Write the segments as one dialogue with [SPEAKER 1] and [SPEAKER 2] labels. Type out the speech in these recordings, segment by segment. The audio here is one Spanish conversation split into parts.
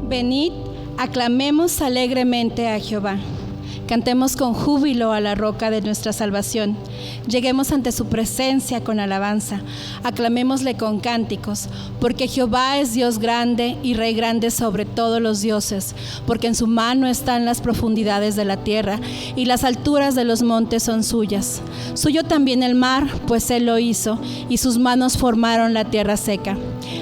[SPEAKER 1] Venid, aclamemos alegremente a Jehová. Cantemos con júbilo a la roca de nuestra salvación. Lleguemos ante su presencia con alabanza. Aclamémosle con cánticos, porque Jehová es Dios grande y Rey grande sobre todos los dioses, porque en su mano están las profundidades de la tierra y las alturas de los montes son suyas. Suyo también el mar, pues él lo hizo, y sus manos formaron la tierra seca.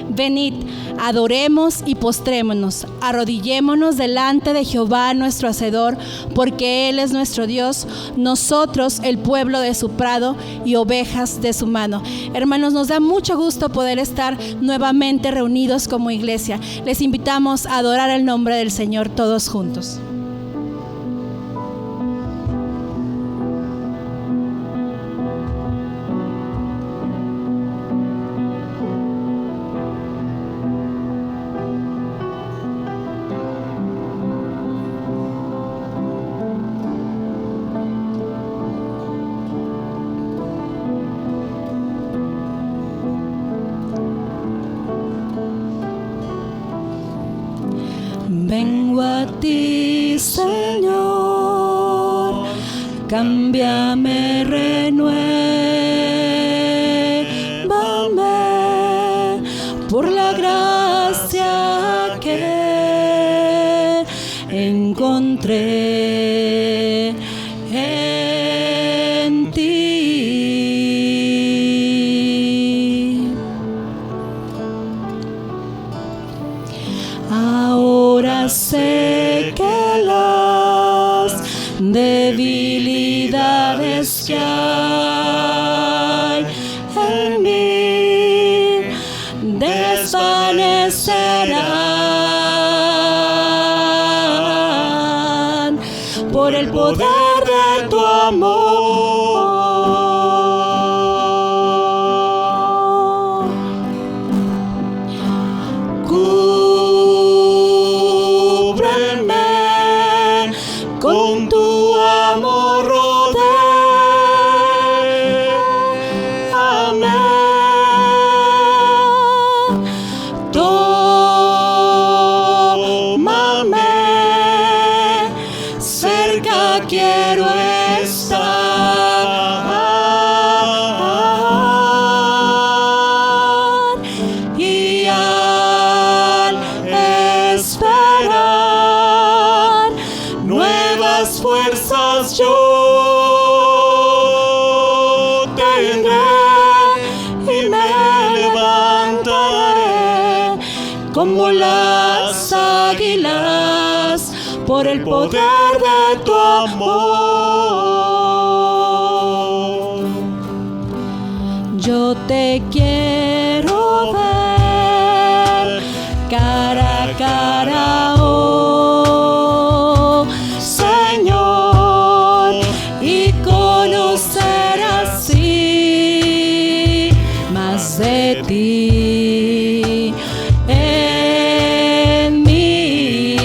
[SPEAKER 1] Venid, adoremos y postrémonos, arrodillémonos delante de Jehová nuestro Hacedor, porque Él es nuestro Dios, nosotros el pueblo de su prado y ovejas de su mano. Hermanos, nos da mucho gusto poder estar nuevamente reunidos como iglesia. Les invitamos a adorar el nombre del Señor todos juntos. Vengo a ti, Señor, cámbiame, renuévame por la gracia que encontré en ti. Ahora sé que las debilidades que hay en mí desvanecerán por el poder de tu amor. Con tu amor rodéame, tómame, cerca quiero estar, y al esperar nuevas fuerzas yo tendré y me levantaré como las águilas por el poder de tu amor. Yo te quiero ver cara a cara, oh Señor, y conocer así más de ti en mí.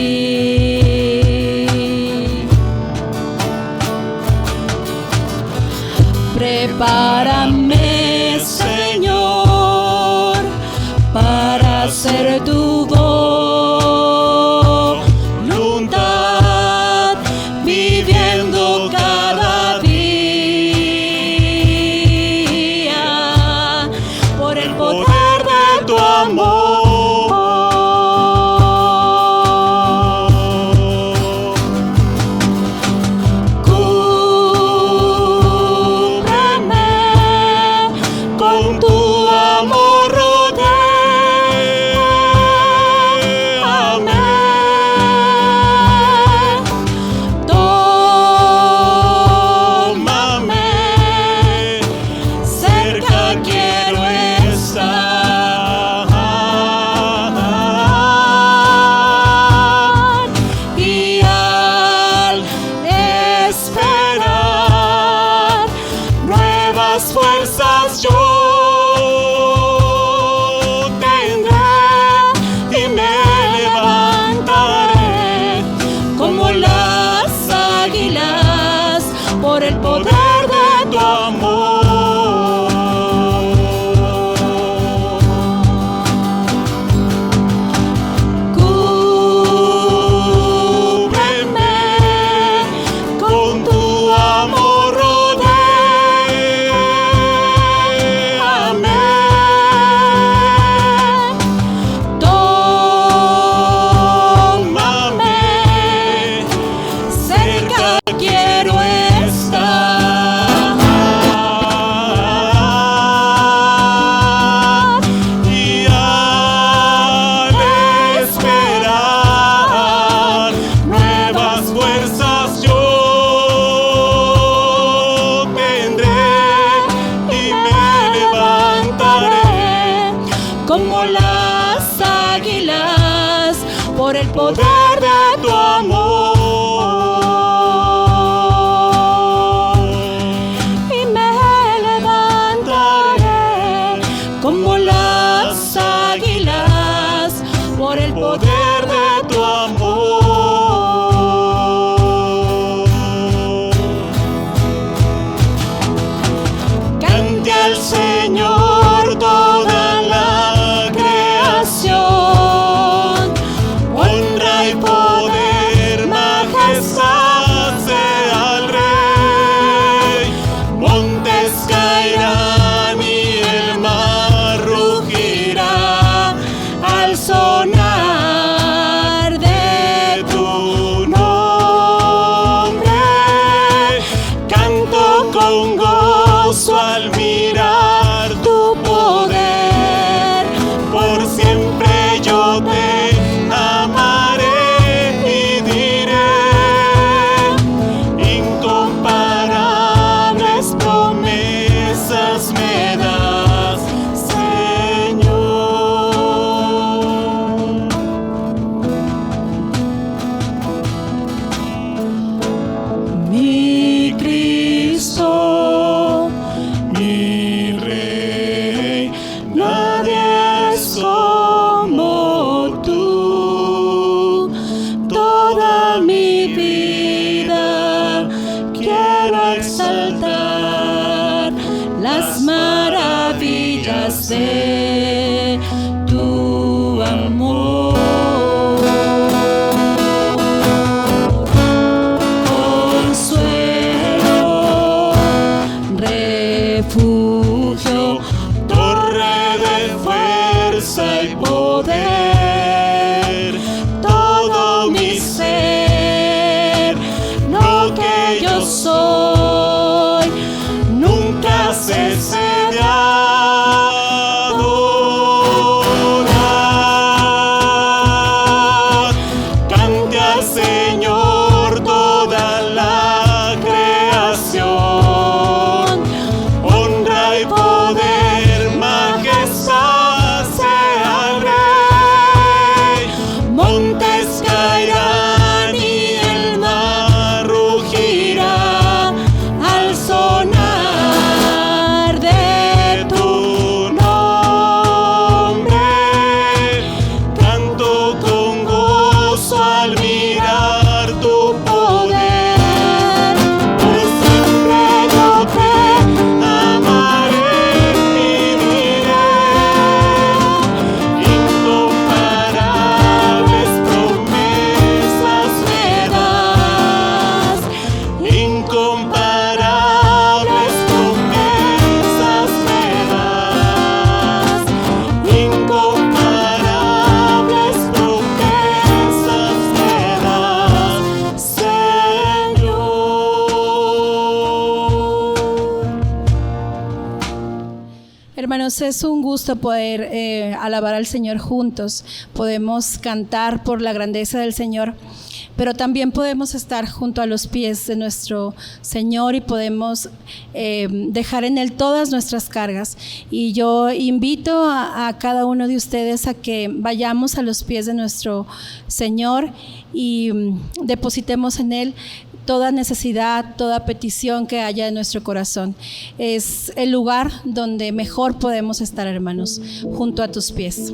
[SPEAKER 1] Prepárame, Señor, para hacer tu voz. por el poder de tu amor. Y me levantaré como las águilas por el poder de tu amor. Cante al Señor toda la creación, honra y poder, majestad sea al Rey. Montes caerán y el mar rugirá al sonar de tu nombre. Canto con gozo al mirar tu poder. Por siempre yo te amaré y diré: incomparables promesas me das, Señor. Mi Cristo, mi Rey, nadie es como tú. Toda mi vida quiero exaltar las maravillas de tu amor. Consuelo, refugio, torre de fuerza y poder. Todo mi ser, lo que yo soy, nunca cese de adorar. Cante al Señor toda la creación, honra y poder, majestad sea al Rey. Montes caerán y el mar rugirá al sonar de tu nombre. Canto con gozo al mirar tu poder. Por siempre yo te amaré y diré: incomparables promesas me das. Incomparables promesas me das. Incomparables promesas me das, Señor. Hermanos, es un gusto poder alabar al Señor juntos. Podemos cantar por la grandeza del Señor, pero también podemos estar junto a los pies de nuestro Señor y podemos dejar en Él todas nuestras cargas. Y yo invito a cada uno de ustedes a que vayamos a los pies de nuestro Señor y depositemos en Él toda necesidad, toda petición que haya en nuestro corazón. Es el lugar donde mejor podemos estar, hermanos, junto a tus pies.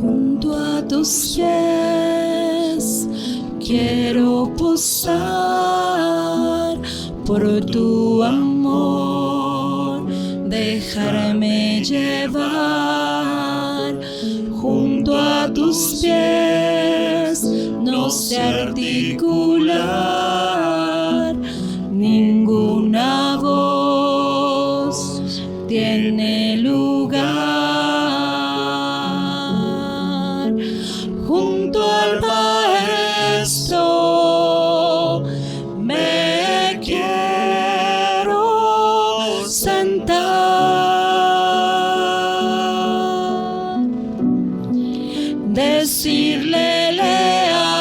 [SPEAKER 1] Junto a tus pies quiero posar por tu amor, dejarme llevar. Junto a tus pies no sé articular, ninguna voz tiene lugar. Junto al Maestro me quiero sentar, decirle leal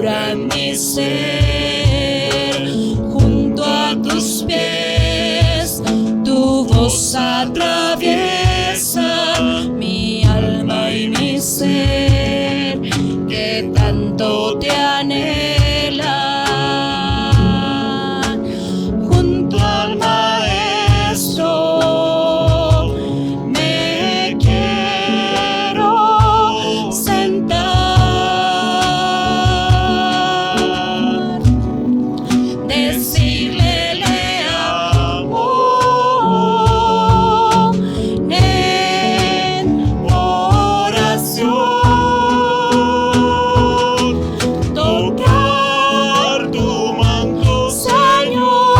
[SPEAKER 1] mora mi ser, junto a tus pies, tu voz atraviesa mi alma y mi ser, que tanto te anhela. Junto al Maestro me quiero sentar, decirle le amo en oración. Tocar tu manto, Señor,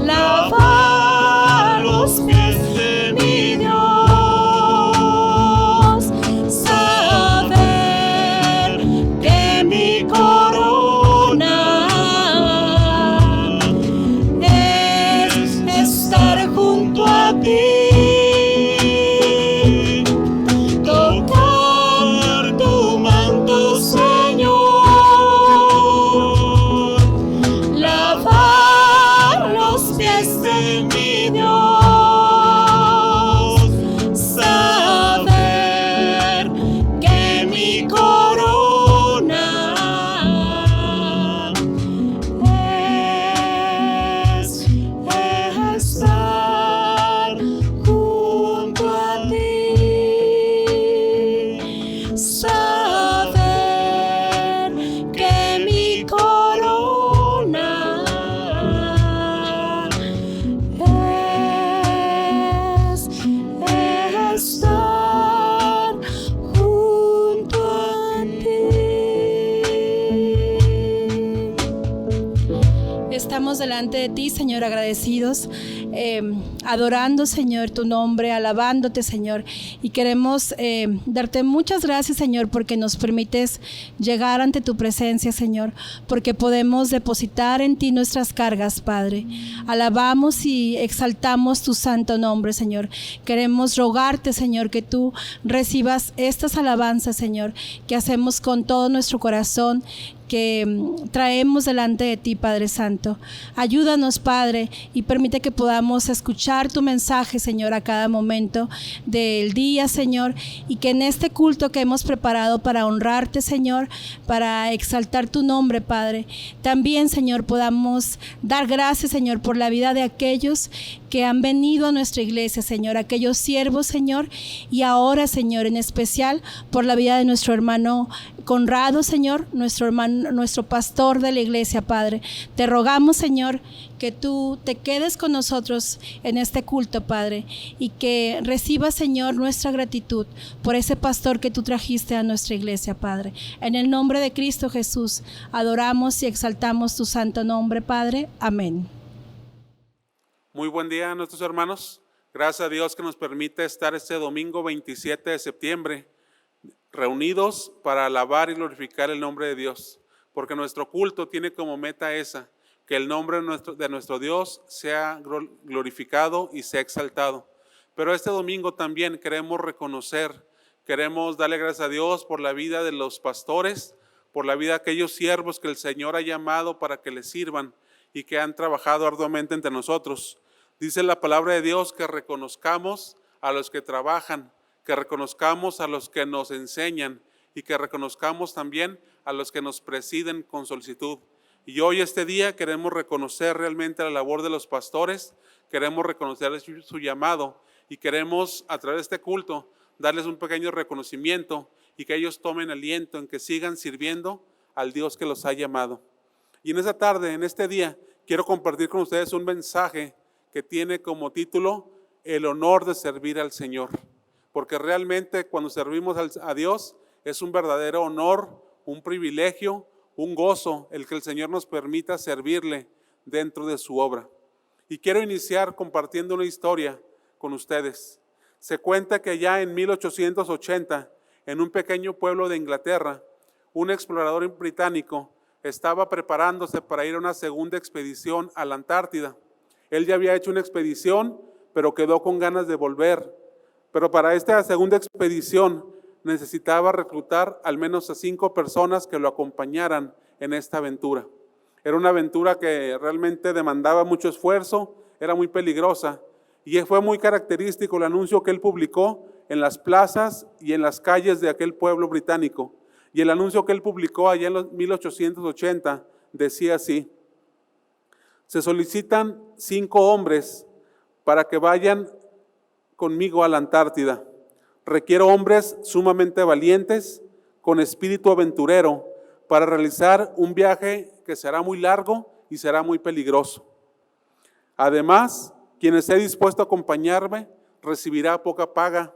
[SPEAKER 1] lavar los pies de mi Dios, saber que mi corona es estar junto a ti. Tocar tu manto, Señor, lavar los pies de mi Dios, saber que mi corona es estar junto a ti. Saber que mi corona es estar junto a ti. Estamos delante de ti, Señor, agradecidos, adorando, Señor, tu nombre, alabándote, Señor, y queremos darte muchas gracias, Señor, porque nos permites llegar ante tu presencia, Señor, porque podemos depositar en ti nuestras cargas, Padre. Alabamos y exaltamos tu santo nombre, Señor. Queremos rogarte, Señor, que tú recibas estas alabanzas, Señor, que hacemos con todo nuestro corazón, que traemos delante de ti, Padre Santo. Ayúdanos, Padre, y permite que podamos escuchar tu mensaje, Señor, a cada momento del día, Señor, y que en este culto que hemos preparado para honrarte, Señor, para exaltar tu nombre, Padre, también, Señor, podamos dar gracias, Señor, por la vida de aquellos que han venido a nuestra iglesia, Señor, aquellos siervos, Señor, y ahora, Señor, en especial por la vida de nuestro hermano Conrado, Señor, nuestro hermano, nuestro pastor de la iglesia, Padre. Te rogamos, Señor, que tú te quedes con nosotros en este culto, Padre, y que recibas, Señor, nuestra gratitud por ese pastor que tú trajiste a nuestra iglesia, Padre. En el nombre de Cristo Jesús, adoramos y exaltamos tu santo nombre, Padre. Amén.
[SPEAKER 2] Muy buen día a nuestros hermanos. Gracias a Dios que nos permite estar este domingo 27 de septiembre reunidos para alabar y glorificar el nombre de Dios, porque nuestro culto tiene como meta esa, que el nombre de nuestro Dios sea glorificado y sea exaltado. Pero este domingo también queremos queremos darle gracias a Dios por la vida de los pastores, por la vida de aquellos siervos que el Señor ha llamado para que les sirvan y que han trabajado arduamente entre nosotros. Dice la palabra de Dios que reconozcamos a los que trabajan, que reconozcamos a los que nos enseñan y que reconozcamos también a los que nos presiden con solicitud. Y hoy este día queremos reconocer realmente la labor de los pastores, queremos reconocer su llamado y queremos a través de este culto darles un pequeño reconocimiento y que ellos tomen aliento en que sigan sirviendo al Dios que los ha llamado. Y en esta tarde, en este día, quiero compartir con ustedes un mensaje que tiene como título El honor de servir al Señor. Porque realmente cuando servimos a Dios es un verdadero honor, un privilegio, un gozo el que el Señor nos permita servirle dentro de su obra. Y quiero iniciar compartiendo una historia con ustedes. Se cuenta que ya en 1880, en un pequeño pueblo de Inglaterra, un explorador británico estaba preparándose para ir a una segunda expedición a la Antártida. Él ya había hecho una expedición, pero quedó con ganas de volver. Pero para esta segunda expedición necesitaba reclutar al menos a 5 personas que lo acompañaran en esta aventura. Era una aventura que realmente demandaba mucho esfuerzo, era muy peligrosa, y fue muy característico el anuncio que él publicó en las plazas y en las calles de aquel pueblo británico. Y el anuncio que él publicó allá en los 1880 decía así: se solicitan 5 hombres para que vayan conmigo a la Antártida. Requiero hombres sumamente valientes, con espíritu aventurero, para realizar un viaje que será muy largo y será muy peligroso. Además, quien esté dispuesto a acompañarme recibirá poca paga,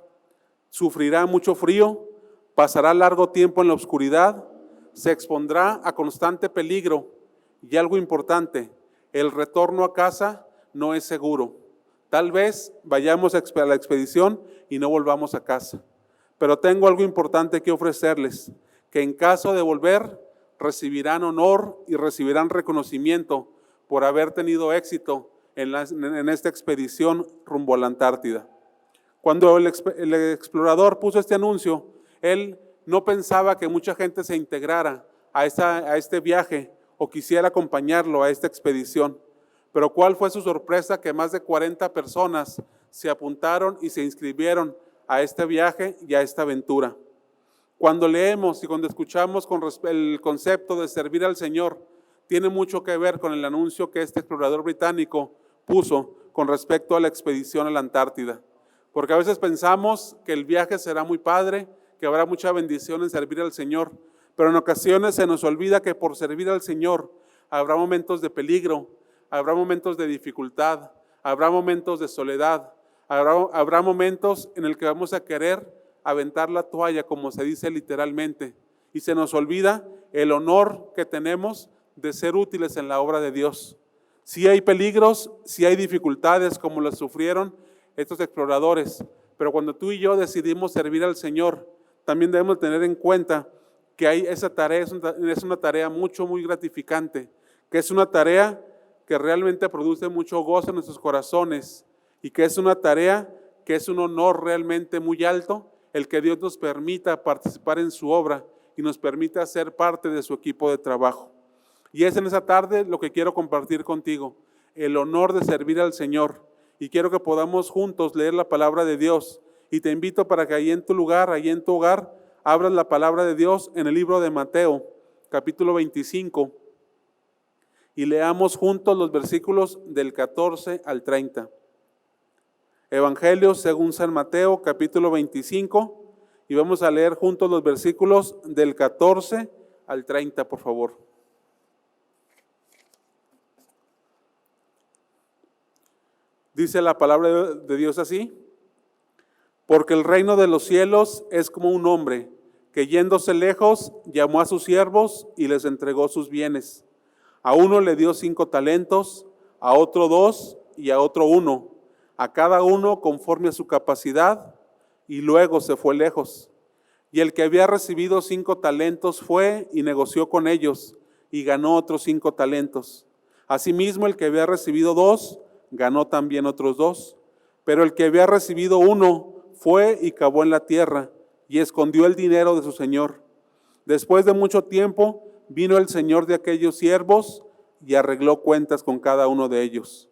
[SPEAKER 2] sufrirá mucho frío, pasará largo tiempo en la oscuridad, se expondrá a constante peligro y algo importante, el retorno a casa no es seguro. Tal vez vayamos a la expedición y no volvamos a casa. Pero tengo algo importante que ofrecerles, que en caso de volver, recibirán honor y recibirán reconocimiento por haber tenido éxito en esta expedición rumbo a la Antártida. Cuando el explorador puso este anuncio, él no pensaba que mucha gente se integrara a este viaje o quisiera acompañarlo a esta expedición. Pero ¿cuál fue su sorpresa? Que más de 40 personas se apuntaron y se inscribieron a este viaje y a esta aventura. Cuando leemos y cuando escuchamos el concepto de servir al Señor, tiene mucho que ver con el anuncio que este explorador británico puso con respecto a la expedición a la Antártida. Porque a veces pensamos que el viaje será muy padre, que habrá mucha bendición en servir al Señor, pero en ocasiones se nos olvida que por servir al Señor habrá momentos de peligro, habrá momentos de dificultad, habrá momentos de soledad, habrá momentos en el que vamos a querer aventar la toalla, como se dice literalmente, y se nos olvida el honor que tenemos de ser útiles en la obra de Dios. Sí hay peligros, sí hay dificultades como las sufrieron estos exploradores, pero cuando tú y yo decidimos servir al Señor, también debemos tener en cuenta que esa tarea es una tarea muy gratificante, que es una tarea que realmente produce mucho gozo en nuestros corazones y que es una tarea que es un honor realmente muy alto el que Dios nos permita participar en su obra y nos permita ser parte de su equipo de trabajo. Y es en esa tarde lo que quiero compartir contigo, el honor de servir al Señor. Y quiero que podamos juntos leer la palabra de Dios. Y te invito para que ahí en tu lugar, ahí en tu hogar, abras la palabra de Dios en el libro de Mateo, capítulo 25. Y leamos juntos los versículos del 14 al 30. Evangelio según San Mateo, capítulo 25. Y vamos a leer juntos los versículos del 14 al 30, por favor. Dice la palabra de Dios así: porque el reino de los cielos es como un hombre que yéndose lejos llamó a sus siervos y les entregó sus bienes. A uno le dio 5 talentos, a otro 2 y a otro 1, a cada uno conforme a su capacidad, y luego se fue lejos. Y el que había recibido 5 talentos fue y negoció con ellos y ganó otros 5 talentos. Asimismo, el que había recibido 2 ganó también otros 2. Pero el que había recibido 1 fue y cavó en la tierra y escondió el dinero de su señor. Después de mucho tiempo vino el señor de aquellos siervos y arregló cuentas con cada uno de ellos.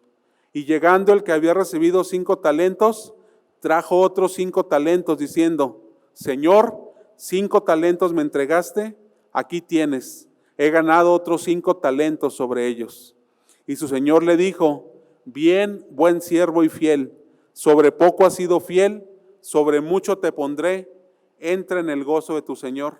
[SPEAKER 2] Y llegando el que había recibido 5 talentos, trajo otros 5 talentos diciendo: Señor, 5 talentos me entregaste, aquí tienes, he ganado otros 5 talentos sobre ellos. Y su señor le dijo: bien, buen siervo y fiel, sobre poco has sido fiel, sobre mucho te pondré, entra en el gozo de tu señor.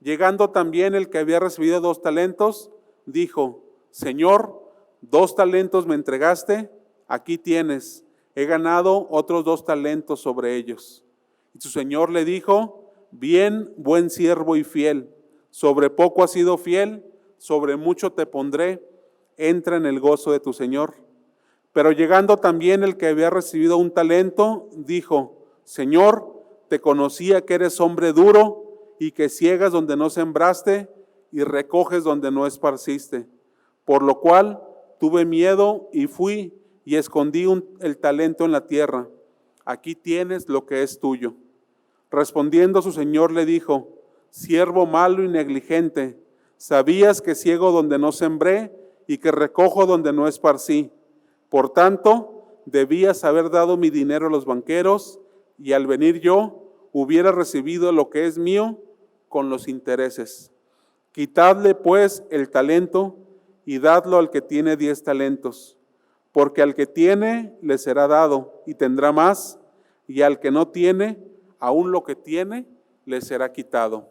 [SPEAKER 2] Llegando también el que había recibido 2 talentos, dijo: Señor, 2 talentos me entregaste, aquí tienes, he ganado otros 2 talentos sobre ellos. Y su señor le dijo: bien, buen siervo y fiel, sobre poco has sido fiel, sobre mucho te pondré, entra en el gozo de tu señor. Pero llegando también el que había recibido 1 talento, dijo: Señor, te conocía que eres hombre duro y que ciegas donde no sembraste y recoges donde no esparciste. Por lo cual tuve miedo y fui y escondí el talento en la tierra. Aquí tienes lo que es tuyo. Respondiendo su señor le dijo: siervo malo y negligente, sabías que ciego donde no sembré y que recojo donde no esparcí. Por tanto, debías haber dado mi dinero a los banqueros, y al venir yo hubiera recibido lo que es mío con los intereses. Quitadle pues el talento y dadlo al que tiene 10 talentos, porque al que tiene le será dado y tendrá más, y al que no tiene, aún lo que tiene le será quitado.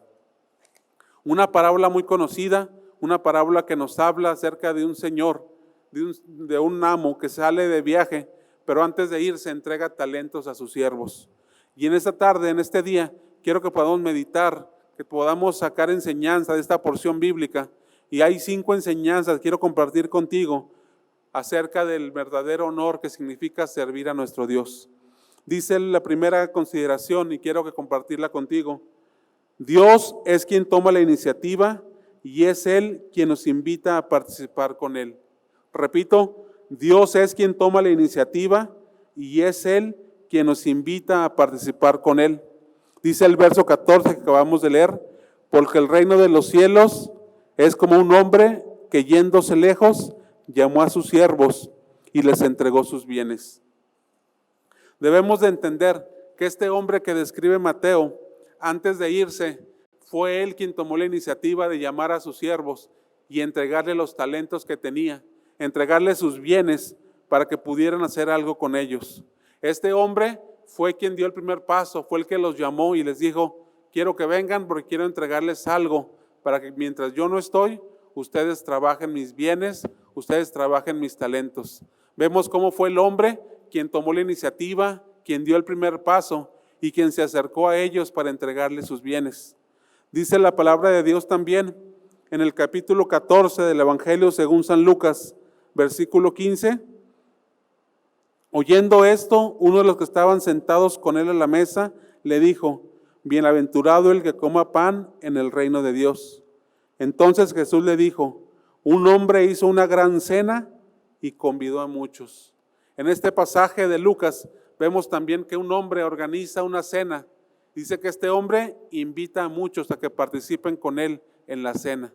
[SPEAKER 2] Una parábola muy conocida, una parábola que nos habla acerca de un señor, de un amo que sale de viaje, pero antes de irse entrega talentos a sus siervos. Y en esta tarde, en este día, quiero que podamos meditar, que podamos sacar enseñanza de esta porción bíblica. Y hay 5 enseñanzas que quiero compartir contigo acerca del verdadero honor que significa servir a nuestro Dios. Dice la primera consideración, y quiero que compartirla contigo: Dios es quien toma la iniciativa y es Él quien nos invita a participar con Él. Repito, Dios es quien toma la iniciativa y es Él quien nos invita a participar con Él. Dice el verso 14 que acabamos de leer: porque el reino de los cielos es como un hombre que yéndose lejos llamó a sus siervos y les entregó sus bienes. Debemos de entender que este hombre que describe Mateo, antes de irse, fue él quien tomó la iniciativa de llamar a sus siervos y entregarle los talentos que tenía, entregarle sus bienes para que pudieran hacer algo con ellos. Este hombre fue quien dio el primer paso, fue el que los llamó y les dijo: quiero que vengan porque quiero entregarles algo para que mientras yo no estoy, ustedes trabajen mis bienes, ustedes trabajen mis talentos. Vemos cómo fue el hombre quien tomó la iniciativa, quien dio el primer paso y quien se acercó a ellos para entregarles sus bienes. Dice la palabra de Dios también en el capítulo 14 del Evangelio según San Lucas, versículo 15. Oyendo esto, uno de los que estaban sentados con él a la mesa le dijo: bienaventurado el que coma pan en el reino de Dios. Entonces Jesús le dijo: un hombre hizo una gran cena y convidó a muchos. En este pasaje de Lucas vemos también que un hombre organiza una cena. Dice que este hombre invita a muchos a que participen con él en la cena.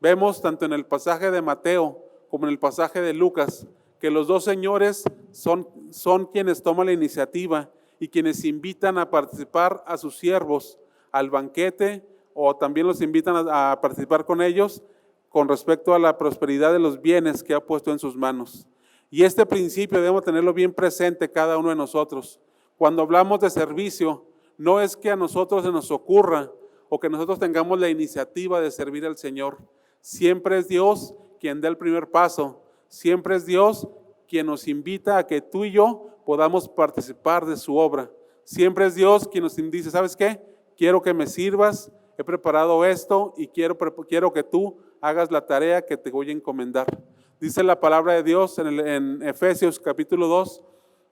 [SPEAKER 2] Vemos tanto en el pasaje de Mateo como en el pasaje de Lucas que los dos señores son quienes toman la iniciativa y quienes invitan a participar a sus siervos al banquete, o también los invitan a participar con ellos con respecto a la prosperidad de los bienes que ha puesto en sus manos. Y este principio debemos tenerlo bien presente cada uno de nosotros. Cuando hablamos de servicio, no es que a nosotros se nos ocurra o que nosotros tengamos la iniciativa de servir al Señor. Siempre es Dios quien da el primer paso. Siempre es Dios quien nos invita a que tú y yo podamos participar de su obra. Siempre es Dios quien nos dice: ¿sabes qué? Quiero que me sirvas, he preparado esto y quiero que tú hagas la tarea que te voy a encomendar. Dice la palabra de Dios en Efesios capítulo 2,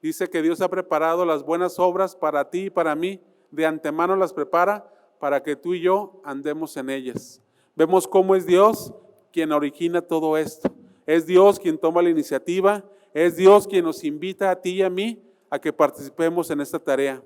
[SPEAKER 2] dice que Dios ha preparado las buenas obras para ti y para mí, de antemano las prepara para que tú y yo andemos en ellas. Vemos cómo es Dios quien origina todo esto. Es Dios quien toma la iniciativa, es Dios quien nos invita a ti y a mí a que participemos en esta tarea.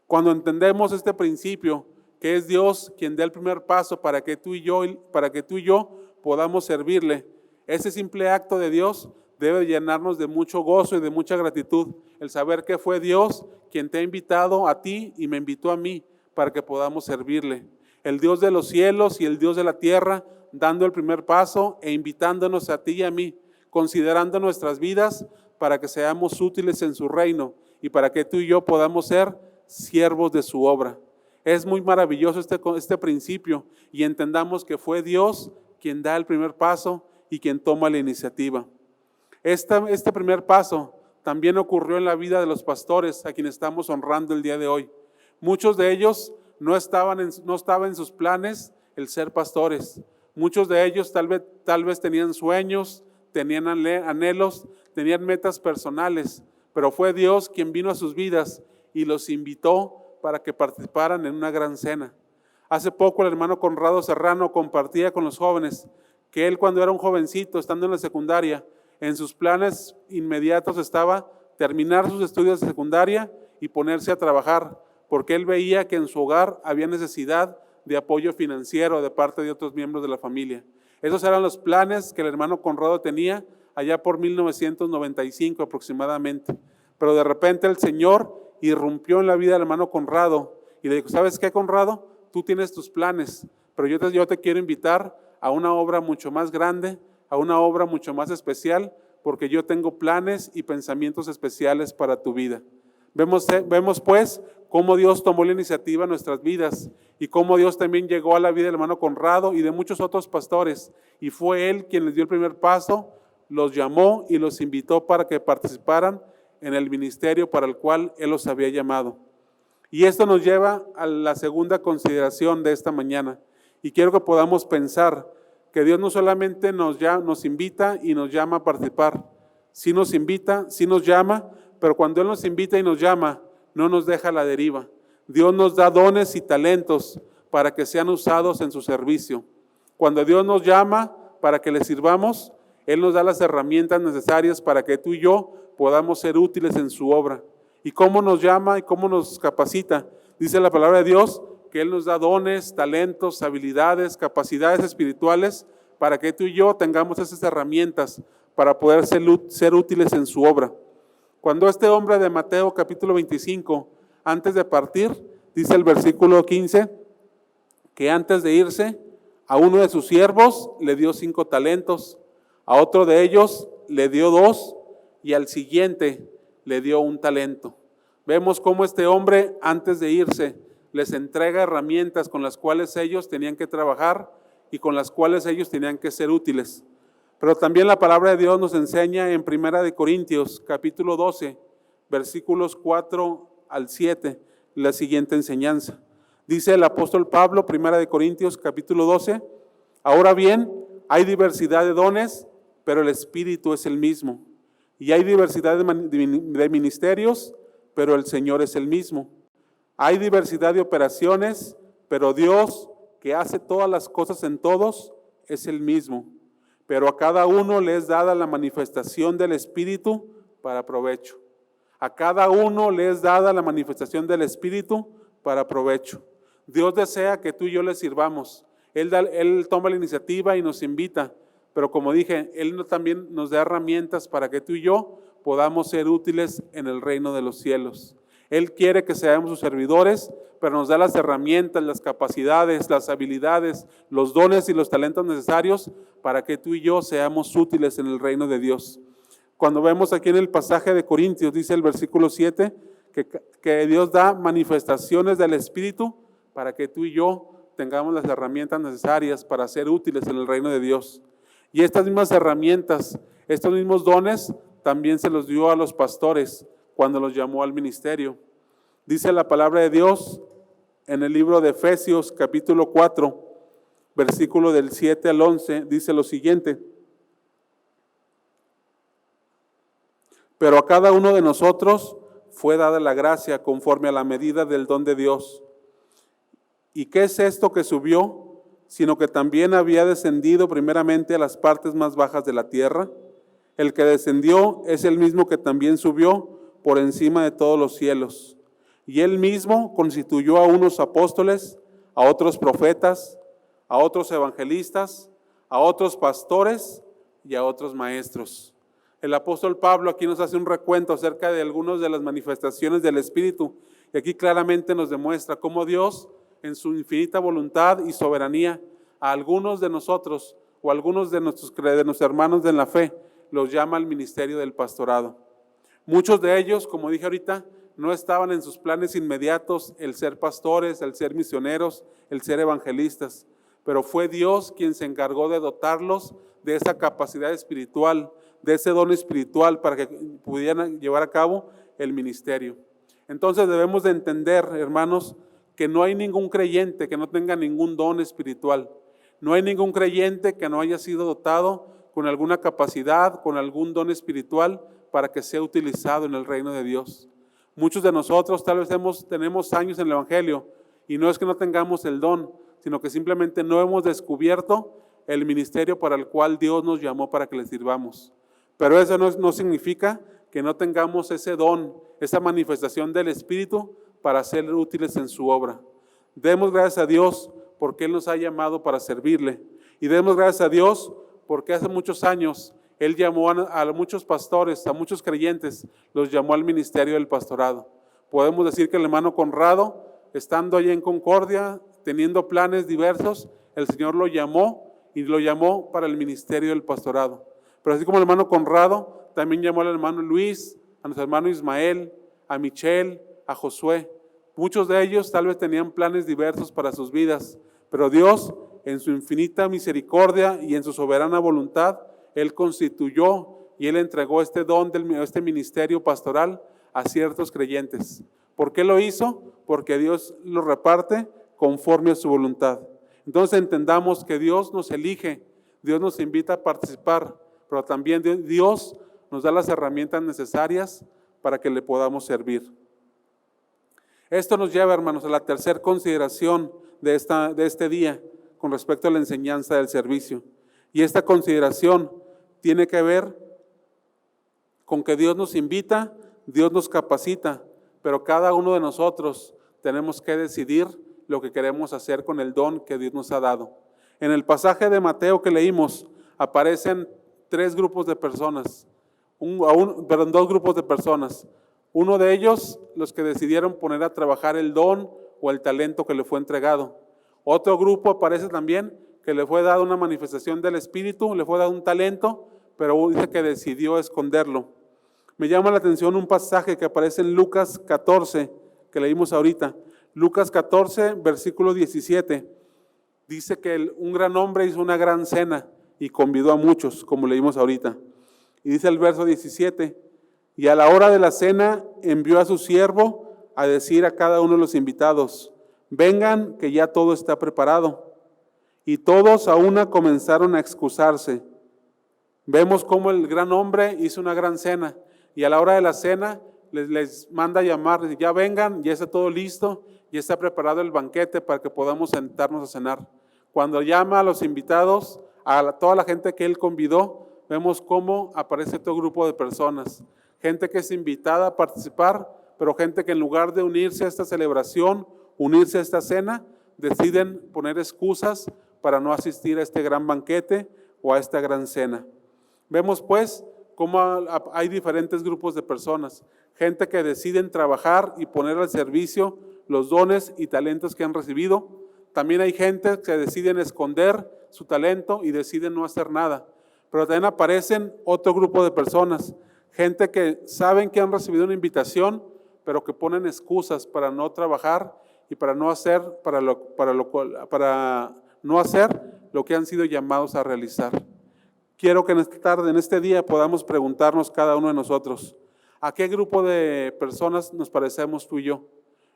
[SPEAKER 2] Cuando entendemos este principio, que es Dios quien da el primer paso para que tú y yo podamos servirle, ese simple acto de Dios debe llenarnos de mucho gozo y de mucha gratitud, el saber que fue Dios quien te ha invitado a ti y me invitó a mí para que podamos servirle. El Dios de los cielos y el Dios de la tierra dando el primer paso e invitándonos a ti y a mí, considerando nuestras vidas para que seamos útiles en su reino y para que tú y yo podamos ser siervos de su obra. Es muy maravilloso este principio y entendamos que fue Dios quien da el primer paso y quien toma la iniciativa. Este primer paso también ocurrió en la vida de los pastores a quienes estamos honrando el día de hoy. Muchos de ellos no estaba en sus planes el ser pastores. Muchos de ellos tal vez tenían sueños, tenían anhelos, tenían metas personales, pero fue Dios quien vino a sus vidas y los invitó para que participaran en una gran cena. Hace poco el hermano Conrado Serrano compartía con los jóvenes que él, cuando era un jovencito, estando en la secundaria, en sus planes inmediatos estaba terminar sus estudios de secundaria y ponerse a trabajar porque él veía que en su hogar había necesidad de apoyo financiero de parte de otros miembros de la familia. Esos eran los planes que el hermano Conrado tenía allá por 1995 aproximadamente. Pero de repente el Señor irrumpió en la vida del hermano Conrado y le dijo, ¿sabes qué, Conrado? Tú tienes tus planes, pero yo te quiero invitar a una obra mucho más grande, a una obra mucho más especial, porque yo tengo planes y pensamientos especiales para tu vida. Vemos pues cómo Dios tomó la iniciativa en nuestras vidas y cómo Dios también llegó a la vida del hermano Conrado y de muchos otros pastores, y fue Él quien les dio el primer paso, los llamó y los invitó para que participaran en el ministerio para el cual Él los había llamado. Y esto nos lleva a la segunda consideración de esta mañana, y quiero que podamos pensar que Dios no solamente nos invita y nos llama a participar, sí nos invita, sí nos llama, pero cuando Él nos invita y nos llama, no nos deja a la deriva. Dios nos da dones y talentos para que sean usados en su servicio. Cuando Dios nos llama para que le sirvamos, Él nos da las herramientas necesarias para que tú y yo podamos ser útiles en su obra. ¿Y cómo nos llama y cómo nos capacita? Dice la palabra de Dios que Él nos da dones, talentos, habilidades, capacidades espirituales para que tú y yo tengamos esas herramientas para poder ser útiles en su obra. Cuando este hombre de Mateo capítulo 25, antes de partir, dice el versículo 15, que antes de irse, a uno de sus siervos le dio 5 talentos, a otro de ellos le dio 2 y al siguiente le dio 1 talento. Vemos cómo este hombre antes de irse les entrega herramientas con las cuales ellos tenían que trabajar y con las cuales ellos tenían que ser útiles. Pero también la palabra de Dios nos enseña en 1 Corintios capítulo 12, versículos 4 al 7, la siguiente enseñanza. Dice el apóstol Pablo, 1 Corintios capítulo 12, ahora bien, hay diversidad de dones, pero el Espíritu es el mismo. Y hay diversidad de ministerios, pero el Señor es el mismo. Hay diversidad de operaciones, pero Dios, que hace todas las cosas en todos, es el mismo. Pero a cada uno le es dada la manifestación del Espíritu para provecho. A cada uno le es dada la manifestación del Espíritu para provecho. Dios desea que tú y yo le sirvamos. Él toma la iniciativa y nos invita. Pero como dije, Él también nos da herramientas para que tú y yo podamos ser útiles en el reino de los cielos. Él quiere que seamos sus servidores, pero nos da las herramientas, las capacidades, las habilidades, los dones y los talentos necesarios para que tú y yo seamos útiles en el reino de Dios. Cuando vemos aquí en el pasaje de Corintios, dice el versículo 7, que Dios da manifestaciones del Espíritu para que tú y yo tengamos las herramientas necesarias para ser útiles en el reino de Dios. Y estas mismas herramientas, estos mismos dones, también se los dio a los pastores cuando los llamó al ministerio. Dice la palabra de Dios en el libro de Efesios capítulo 4, versículo del 7 al 11, dice lo siguiente. Pero a cada uno de nosotros fue dada la gracia conforme a la medida del don de Dios. ¿Y qué es esto que subió? Sino que también había descendido primeramente a las partes más bajas de la tierra. El que descendió es el mismo que también subió por encima de todos los cielos. Y Él mismo constituyó a unos apóstoles, a otros profetas, a otros evangelistas, a otros pastores y a otros maestros. El apóstol Pablo aquí nos hace un recuento acerca de algunas de las manifestaciones del Espíritu. Y aquí claramente nos demuestra cómo Dios, en su infinita voluntad y soberanía, a algunos de nosotros o a algunos de nuestros hermanos en la fe, los llama al ministerio del pastorado. Muchos de ellos, como dije ahorita, no estaban en sus planes inmediatos el ser pastores, el ser misioneros, el ser evangelistas, pero fue Dios quien se encargó de dotarlos de esa capacidad espiritual, de ese don espiritual para que pudieran llevar a cabo el ministerio. Entonces debemos de entender, hermanos, que no hay ningún creyente que no tenga ningún don espiritual. No hay ningún creyente que no haya sido dotado con alguna capacidad, con algún don espiritual para que sea utilizado en el reino de Dios. Muchos de nosotros tal vez tenemos años en el Evangelio y no es que no tengamos el don, sino que simplemente no hemos descubierto el ministerio para el cual Dios nos llamó para que le sirvamos. Pero eso no significa que no tengamos ese don, esa manifestación del Espíritu para ser útiles en su obra. Demos gracias a Dios porque Él nos ha llamado para servirle. Y demos gracias a Dios porque hace muchos años Él llamó a muchos pastores, a muchos creyentes, los llamó al ministerio del pastorado. Podemos decir que el hermano Conrado, estando allí en Concordia, teniendo planes diversos, el Señor lo llamó y lo llamó para el ministerio del pastorado. Pero así como el hermano Conrado, también llamó al hermano Luis, a nuestro hermano Ismael, a Michelle, a Josué. Muchos de ellos tal vez tenían planes diversos para sus vidas, pero Dios, en su infinita misericordia y en su soberana voluntad, Él constituyó y Él entregó este don, este ministerio pastoral a ciertos creyentes. ¿Por qué lo hizo? Porque Dios lo reparte conforme a su voluntad. Entonces entendamos que Dios nos elige, Dios nos invita a participar, pero también Dios nos da las herramientas necesarias para que le podamos servir. Esto nos lleva, hermanos, a la tercera consideración de este día con respecto a la enseñanza del servicio. Y esta consideración tiene que ver con que Dios nos invita, Dios nos capacita, pero cada uno de nosotros tenemos que decidir lo que queremos hacer con el don que Dios nos ha dado. En el pasaje de Mateo que leímos aparecen dos grupos de personas. Uno de ellos, los que decidieron poner a trabajar el don o el talento que le fue entregado. Otro grupo aparece también que le fue dado una manifestación del Espíritu, le fue dado un talento, pero dice que decidió esconderlo. Me llama la atención un pasaje que aparece en Lucas 14, que leímos ahorita. Lucas 14, versículo 17. Dice que un gran hombre hizo una gran cena y convidó a muchos, como leímos ahorita. Y dice el verso 17, y a la hora de la cena envió a su siervo a decir a cada uno de los invitados, vengan que ya todo está preparado. Y todos a una comenzaron a excusarse. Vemos cómo el gran hombre hizo una gran cena y a la hora de la cena les manda a llamar, ya vengan, ya está todo listo, ya está preparado el banquete para que podamos sentarnos a cenar. Cuando llama a los invitados, a toda la gente que él convidó, vemos cómo aparece todo grupo de personas. Gente que es invitada a participar, pero gente que en lugar de unirse a esta celebración, unirse a esta cena, deciden poner excusas para no asistir a este gran banquete o a esta gran cena. Vemos pues cómo hay diferentes grupos de personas. Gente que deciden trabajar y poner al servicio los dones y talentos que han recibido. También hay gente que deciden esconder su talento y deciden no hacer nada. Pero también aparecen otro grupo de personas. Gente que saben que han recibido una invitación, pero que ponen excusas para no trabajar y para no hacer no hacer lo que han sido llamados a realizar. Quiero que en esta tarde, en este día, podamos preguntarnos cada uno de nosotros, ¿a qué grupo de personas nos parecemos tú y yo?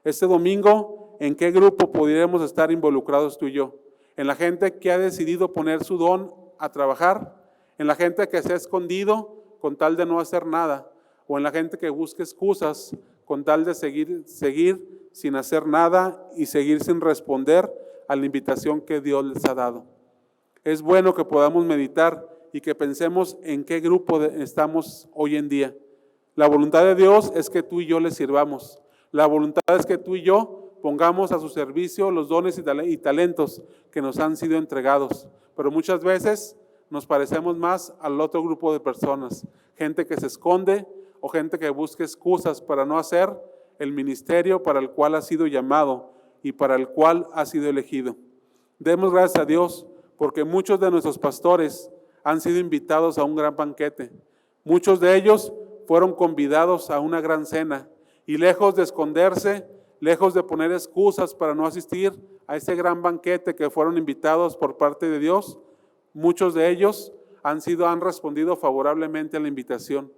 [SPEAKER 2] Este domingo, ¿en qué grupo pudiéramos estar involucrados tú y yo? ¿En la gente que ha decidido poner su don a trabajar? ¿En la gente que se ha escondido con tal de no hacer nada? ¿O en la gente que busca excusas con tal de seguir sin hacer nada y seguir sin responder a la invitación que Dios les ha dado? Es bueno que podamos meditar y que pensemos en qué grupo estamos hoy en día. La voluntad de Dios es que tú y yo le sirvamos. La voluntad es que tú y yo pongamos a su servicio los dones y talentos que nos han sido entregados. Pero muchas veces nos parecemos más al otro grupo de personas. Gente que se esconde o gente que busca excusas para no hacer el ministerio para el cual ha sido llamado y para el cual ha sido elegido. Demos gracias a Dios porque muchos de nuestros pastores han sido invitados a un gran banquete. Muchos de ellos fueron convidados a una gran cena y lejos de esconderse, lejos de poner excusas para no asistir a ese gran banquete que fueron invitados por parte de Dios, muchos de ellos han respondido favorablemente a la invitación.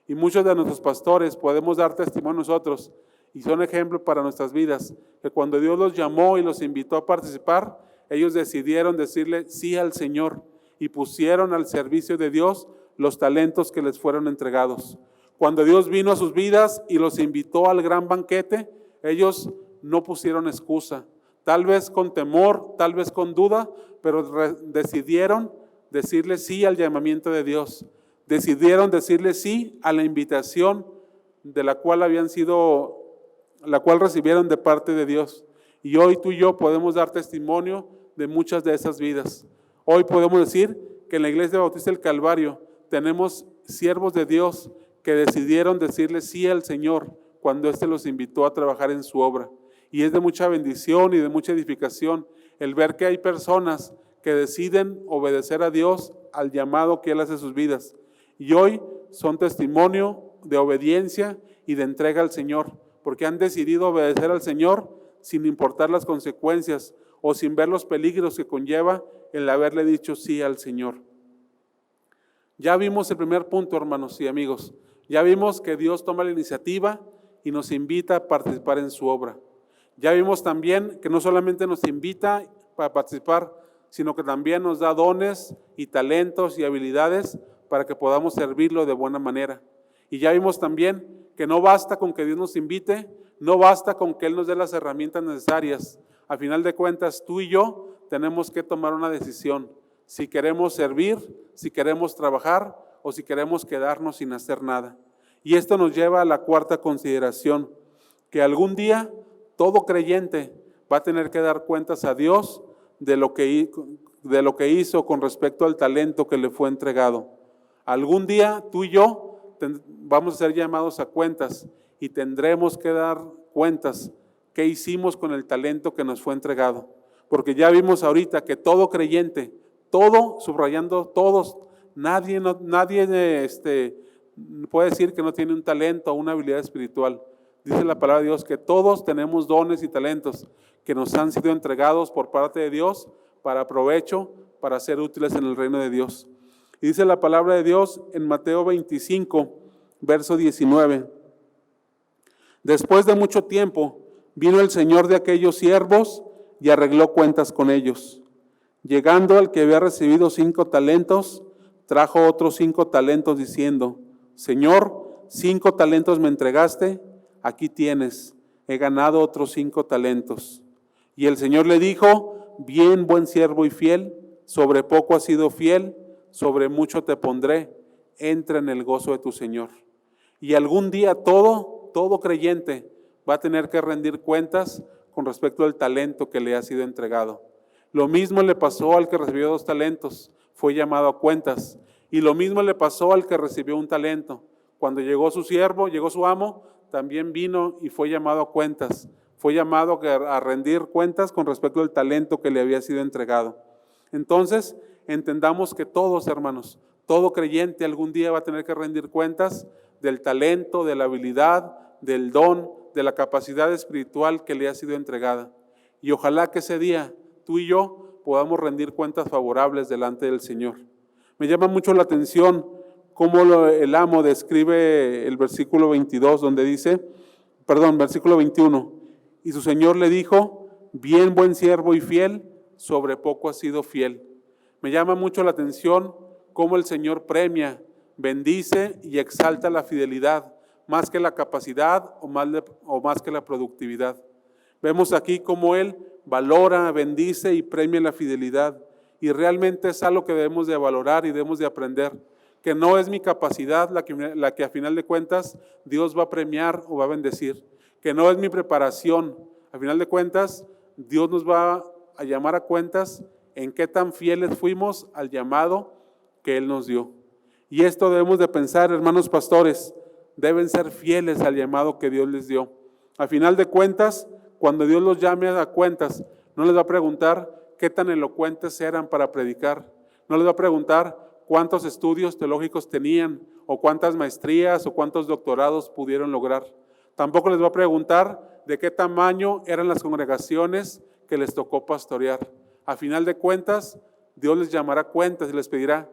[SPEAKER 2] Y muchos de nuestros pastores podemos dar testimonio nosotros y son ejemplo para nuestras vidas, que cuando Dios los llamó y los invitó a participar, ellos decidieron decirle sí al Señor y pusieron al servicio de Dios los talentos que les fueron entregados. Cuando Dios vino a sus vidas y los invitó al gran banquete, ellos no pusieron excusa, tal vez con temor, tal vez con duda, pero decidieron decirle sí al llamamiento de Dios. Decidieron decirle sí a la invitación de la cual habían sido la cual recibieron de parte de Dios. Y hoy tú y yo podemos dar testimonio de muchas de esas vidas. Hoy podemos decir que en la Iglesia Bautista del Calvario tenemos siervos de Dios que decidieron decirle sí al Señor cuando éste los invitó a trabajar en su obra. Y es de mucha bendición y de mucha edificación el ver que hay personas que deciden obedecer a Dios al llamado que Él hace a sus vidas. Y hoy son testimonio de obediencia y de entrega al Señor, porque han decidido obedecer al Señor sin importar las consecuencias o sin ver los peligros que conlleva el haberle dicho sí al Señor. Ya vimos el primer punto, hermanos y amigos. Ya vimos que Dios toma la iniciativa y nos invita a participar en su obra. Ya vimos también que no solamente nos invita a participar, sino que también nos da dones y talentos y habilidades para que podamos servirlo de buena manera. Y ya vimos también que no basta con que Dios nos invite, no basta con que Él nos dé las herramientas necesarias. A final de cuentas, tú y yo tenemos que tomar una decisión. Si queremos servir, si queremos trabajar o si queremos quedarnos sin hacer nada. Y esto nos lleva a la cuarta consideración, que algún día todo creyente va a tener que dar cuentas a Dios de lo que hizo con respecto al talento que le fue entregado. Algún día tú y yo vamos a ser llamados a cuentas y tendremos que dar cuentas qué hicimos con el talento que nos fue entregado. Porque ya vimos ahorita que todo creyente, todo, subrayando todos, nadie puede decir que no tiene un talento o una habilidad espiritual. Dice la palabra de Dios que todos tenemos dones y talentos que nos han sido entregados por parte de Dios para provecho, para ser útiles en el reino de Dios. Y dice la palabra de Dios en Mateo 25, verso 19. Después de mucho tiempo, vino el Señor de aquellos siervos y arregló cuentas con ellos. Llegando al que había recibido 5 talentos, trajo otros 5 talentos diciendo, Señor, 5 talentos me entregaste, aquí tienes, he ganado otros 5 talentos. Y el Señor le dijo, bien, buen siervo y fiel, sobre poco has sido fiel, sobre mucho te pondré, entra en el gozo de tu Señor. Y algún día todo creyente va a tener que rendir cuentas con respecto al talento que le ha sido entregado. Lo mismo le pasó al que recibió 2 talentos, fue llamado a cuentas. Y lo mismo le pasó al que recibió un talento. Cuando llegó su siervo, llegó su amo, también vino y fue llamado a cuentas. Fue llamado a rendir cuentas con respecto al talento que le había sido entregado. Entonces, entendamos que todos, hermanos, todo creyente algún día va a tener que rendir cuentas del talento, de la habilidad, del don, de la capacidad espiritual que le ha sido entregada. Y ojalá que ese día tú y yo podamos rendir cuentas favorables delante del Señor. Me llama mucho la atención cómo el amo describe el versículo 22, donde dice, versículo 21, y su Señor le dijo, bien buen siervo y fiel, sobre poco has sido fiel. Me llama mucho la atención cómo el Señor premia, bendice y exalta la fidelidad, más que la capacidad o más que la productividad. Vemos aquí cómo Él valora, bendice y premia la fidelidad. Y realmente es algo que debemos de valorar y debemos de aprender. Que no es mi capacidad la que a final de cuentas Dios va a premiar o va a bendecir. Que no es mi preparación. A final de cuentas Dios nos va a llamar a cuentas en qué tan fieles fuimos al llamado que Él nos dio. Y esto debemos de pensar, hermanos pastores, deben ser fieles al llamado que Dios les dio. A final de cuentas, cuando Dios los llame a cuentas, no les va a preguntar qué tan elocuentes eran para predicar. No les va a preguntar cuántos estudios teológicos tenían, o cuántas maestrías o cuántos doctorados pudieron lograr. Tampoco les va a preguntar de qué tamaño eran las congregaciones que les tocó pastorear. A final de cuentas, Dios les llamará cuentas y les pedirá,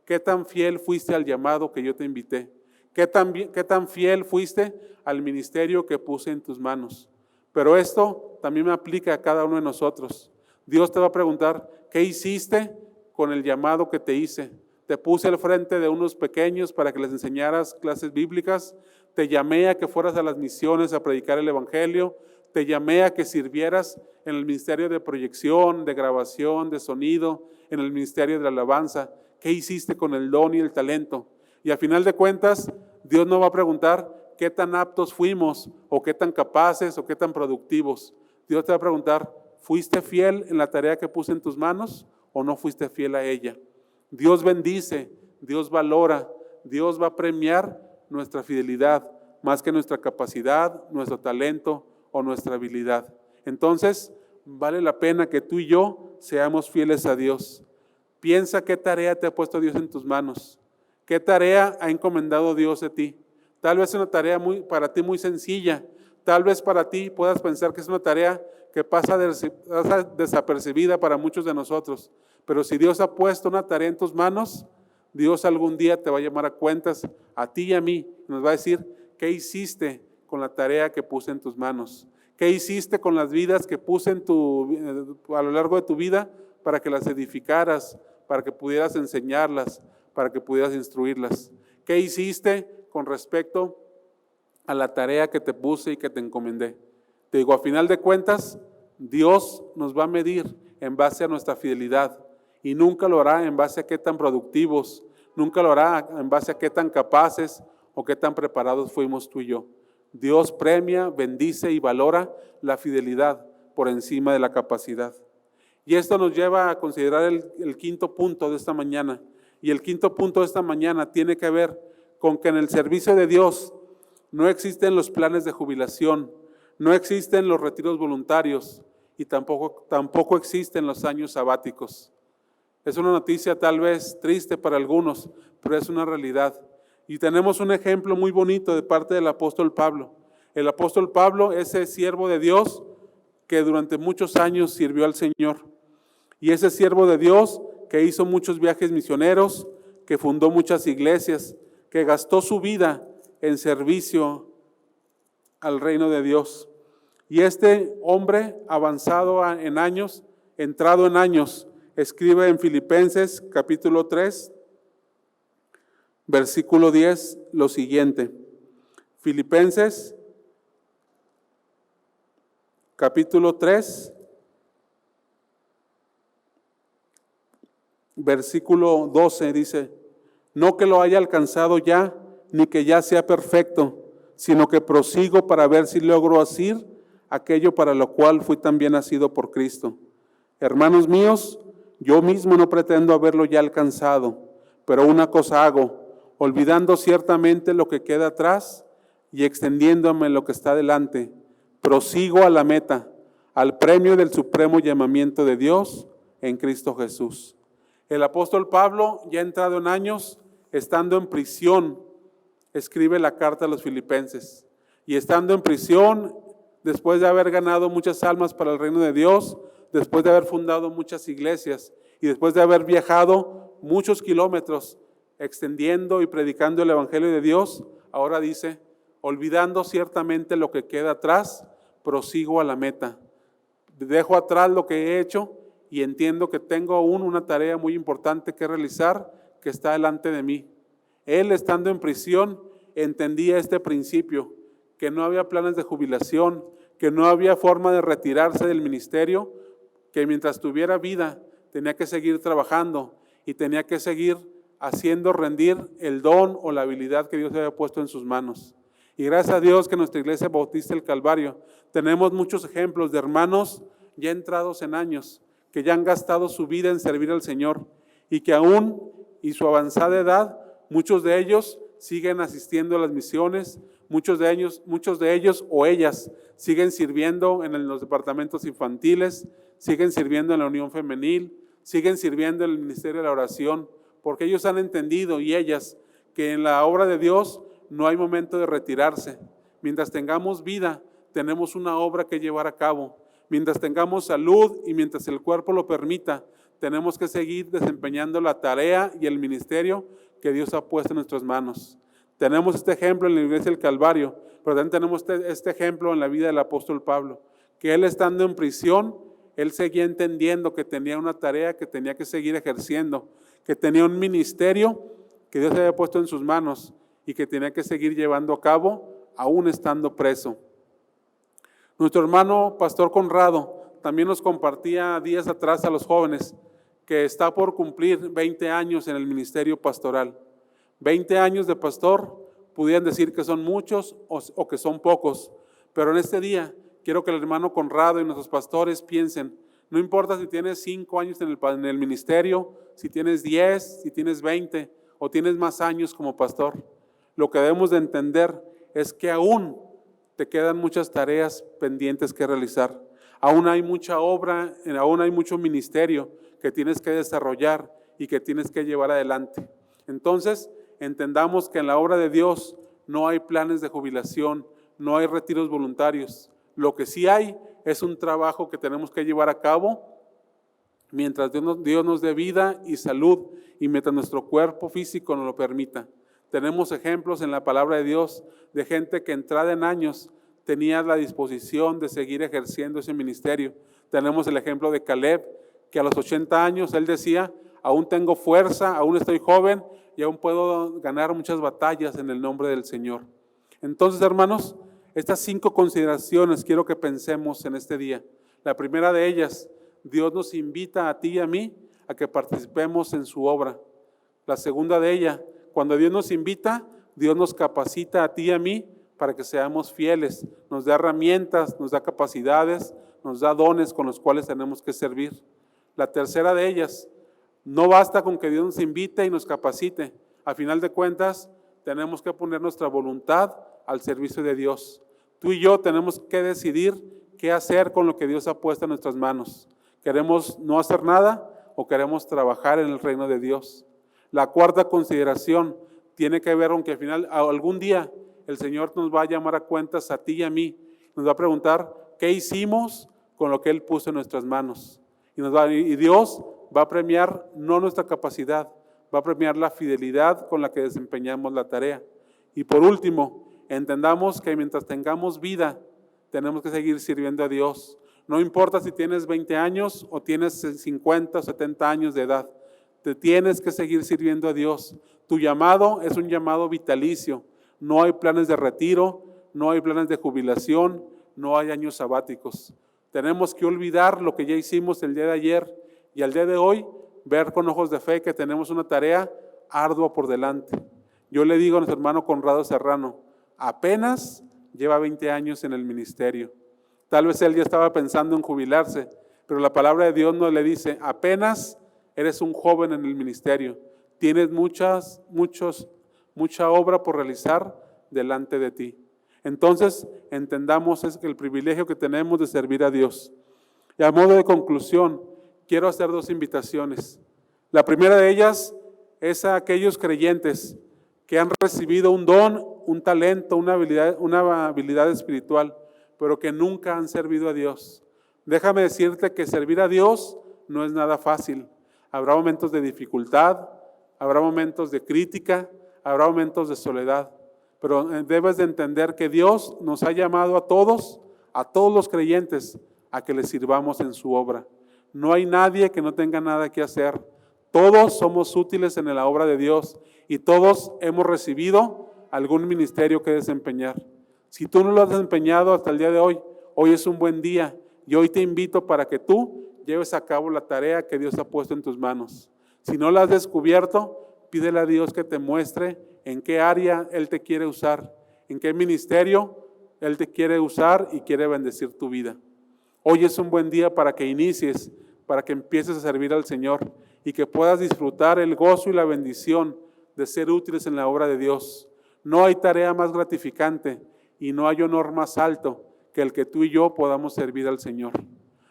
[SPEAKER 2] ¿qué tan fiel fuiste al llamado que yo te invité? ¿Qué tan fiel fuiste al ministerio que puse en tus manos? Pero esto también me aplica a cada uno de nosotros. Dios te va a preguntar, ¿qué hiciste con el llamado que te hice? Te puse al frente de unos pequeños para que les enseñaras clases bíblicas. Te llamé a que fueras a las misiones a predicar el evangelio. Te llamé a que sirvieras en el ministerio de proyección, de grabación, de sonido, en el ministerio de la alabanza. ¿Qué hiciste con el don y el talento? Y al final de cuentas, Dios no va a preguntar qué tan aptos fuimos, o qué tan capaces, o qué tan productivos. Dios te va a preguntar, ¿fuiste fiel en la tarea que puse en tus manos o no fuiste fiel a ella? Dios bendice, Dios valora, Dios va a premiar nuestra fidelidad más que nuestra capacidad, nuestro talento o nuestra habilidad. Entonces, vale la pena que tú y yo seamos fieles a Dios. Piensa qué tarea te ha puesto Dios en tus manos. ¿Qué tarea ha encomendado Dios a ti? Tal vez es una tarea para ti muy sencilla. Tal vez para ti puedas pensar que es una tarea que pasa desapercibida para muchos de nosotros. Pero si Dios ha puesto una tarea en tus manos, Dios algún día te va a llamar a cuentas, a ti y a mí. Nos va a decir, ¿qué hiciste con la tarea que puse en tus manos? ¿Qué hiciste con las vidas que puse a lo largo de tu vida para que las edificaras, para que pudieras enseñarlas, para que pudieras instruirlas? ¿Qué hiciste con respecto a la tarea que te puse y que te encomendé? Te digo, a final de cuentas, Dios nos va a medir en base a nuestra fidelidad y nunca lo hará en base a qué tan productivos, nunca lo hará en base a qué tan capaces o qué tan preparados fuimos tú y yo. Dios premia, bendice y valora la fidelidad por encima de la capacidad. Y esto nos lleva a considerar el quinto punto de esta mañana. Y el quinto punto de esta mañana tiene que ver con que en el servicio de Dios no existen los planes de jubilación, no existen los retiros voluntarios y tampoco existen los años sabáticos. Es una noticia tal vez triste para algunos, pero es una realidad. Y tenemos un ejemplo muy bonito de parte del apóstol Pablo. El apóstol Pablo, ese siervo de Dios que durante muchos años sirvió al Señor. Y ese siervo de Dios que hizo muchos viajes misioneros, que fundó muchas iglesias, que gastó su vida en servicio al reino de Dios. Y este hombre avanzado en años, entrado en años, escribe en Filipenses capítulo 3, versículo 10, lo siguiente. Filipenses capítulo 3, versículo 12 dice, no que lo haya alcanzado ya, ni que ya sea perfecto, sino que prosigo para ver si logro asir aquello para lo cual fui también nacido por Cristo. Hermanos míos, yo mismo no pretendo haberlo ya alcanzado, pero una cosa hago, olvidando ciertamente lo que queda atrás y extendiéndome lo que está delante, prosigo a la meta, al premio del supremo llamamiento de Dios en Cristo Jesús. El apóstol Pablo, ya entrado en años, estando en prisión, escribe la carta a los filipenses. Y estando en prisión, después de haber ganado muchas almas para el reino de Dios, después de haber fundado muchas iglesias y después de haber viajado muchos kilómetros extendiendo y predicando el evangelio de Dios, ahora dice, olvidando ciertamente lo que queda atrás, prosigo a la meta. Dejo atrás lo que he hecho y entiendo que tengo aún una tarea muy importante que realizar que está delante de mí. Él, estando en prisión, entendía este principio, que no había planes de jubilación, que no había forma de retirarse del ministerio, que mientras tuviera vida tenía que seguir trabajando y tenía que seguir haciendo rendir el don o la habilidad que Dios había puesto en sus manos. Y gracias a Dios que nuestra iglesia Bautista del Calvario tenemos muchos ejemplos de hermanos ya entrados en años, que ya han gastado su vida en servir al Señor y que aún y su avanzada edad, muchos de ellos siguen asistiendo a las misiones, muchos de ellos o ellas siguen sirviendo en los departamentos infantiles, siguen sirviendo en la unión femenil, siguen sirviendo en el ministerio de la oración, porque ellos han entendido y ellas que en la obra de Dios no hay momento de retirarse. Mientras tengamos vida, tenemos una obra que llevar a cabo. Mientras tengamos salud y mientras el cuerpo lo permita, tenemos que seguir desempeñando la tarea y el ministerio que Dios ha puesto en nuestras manos. Tenemos este ejemplo en la iglesia del Calvario, pero también tenemos este ejemplo en la vida del apóstol Pablo, que él estando en prisión, él seguía entendiendo que tenía una tarea que tenía que seguir ejerciendo, que tenía un ministerio que Dios había puesto en sus manos y que tenía que seguir llevando a cabo aún estando preso. Nuestro hermano Pastor Conrado también nos compartía días atrás a los jóvenes que está por cumplir 20 años en el ministerio pastoral. 20 años de pastor, pudieran decir que son muchos o que son pocos, pero en este día quiero que el hermano Conrado y nuestros pastores piensen, no importa si tienes 5 años en el ministerio, si tienes 10, si tienes 20 o tienes más años como pastor. Lo que debemos de entender es que aún te quedan muchas tareas pendientes que realizar. Aún hay mucha obra, aún hay mucho ministerio que tienes que desarrollar y que tienes que llevar adelante. Entonces, entendamos que en la obra de Dios no hay planes de jubilación, no hay retiros voluntarios. Lo que sí hay es un trabajo que tenemos que llevar a cabo mientras Dios nos dé vida y salud y mientras nuestro cuerpo físico nos lo permita. Tenemos ejemplos en la palabra de Dios de gente que entrada en años tenía la disposición de seguir ejerciendo ese ministerio. Tenemos el ejemplo de Caleb, que a los 80 años él decía, aún tengo fuerza, aún estoy joven y aún puedo ganar muchas batallas en el nombre del Señor. Entonces, hermanos, estas 5 consideraciones quiero que pensemos en este día. La primera de ellas, Dios nos invita a ti y a mí a que participemos en su obra. La segunda de ella, cuando Dios nos invita, Dios nos capacita a ti y a mí para que seamos fieles. Nos da herramientas, nos da capacidades, nos da dones con los cuales tenemos que servir. La tercera de ellas, no basta con que Dios nos invite y nos capacite. A final de cuentas, tenemos que poner nuestra voluntad al servicio de Dios. Tú y yo tenemos que decidir qué hacer con lo que Dios ha puesto en nuestras manos. ¿Queremos no hacer nada o queremos trabajar en el reino de Dios? La cuarta consideración tiene que ver con que al final, algún día, el Señor nos va a llamar a cuentas a ti y a mí. Nos va a preguntar qué hicimos con lo que Él puso en nuestras manos. Y Dios va a premiar no nuestra capacidad, va a premiar la fidelidad con la que desempeñamos la tarea. Y por último, entendamos que mientras tengamos vida, tenemos que seguir sirviendo a Dios. No importa si tienes 20 años o tienes 50 o 70 años de edad, te tienes que seguir sirviendo a Dios. Tu llamado es un llamado vitalicio. No hay planes de retiro, no hay planes de jubilación, no hay años sabáticos. Tenemos que olvidar lo que ya hicimos el día de ayer y al día de hoy ver con ojos de fe que tenemos una tarea ardua por delante. Yo le digo a nuestro hermano Conrado Serrano, apenas lleva 20 años en el ministerio. Tal vez él ya estaba pensando en jubilarse, pero la palabra de Dios nos le dice, apenas eres un joven en el ministerio, tienes mucha obra por realizar delante de ti. Entonces, entendamos el privilegio que tenemos de servir a Dios. Y a modo de conclusión, quiero hacer 2 invitaciones. La primera de ellas es a aquellos creyentes que han recibido un don, un talento, una habilidad espiritual, pero que nunca han servido a Dios. Déjame decirte que servir a Dios no es nada fácil. Habrá momentos de dificultad, habrá momentos de crítica, habrá momentos de soledad, pero debes de entender que Dios nos ha llamado a todos los creyentes, a que le sirvamos en su obra. No hay nadie que no tenga nada que hacer. Todos somos útiles en la obra de Dios y todos hemos recibido algún ministerio que desempeñar. Si tú no lo has desempeñado hasta el día de hoy, hoy es un buen día y hoy te invito para que tú lleves a cabo la tarea que Dios ha puesto en tus manos. Si no la has descubierto, pídele a Dios que te muestre en qué área Él te quiere usar, en qué ministerio Él te quiere usar y quiere bendecir tu vida. Hoy es un buen día para que inicies, para que empieces a servir al Señor y que puedas disfrutar el gozo y la bendición de ser útiles en la obra de Dios. No hay tarea más gratificante y no hay honor más alto que el que tú y yo podamos servir al Señor.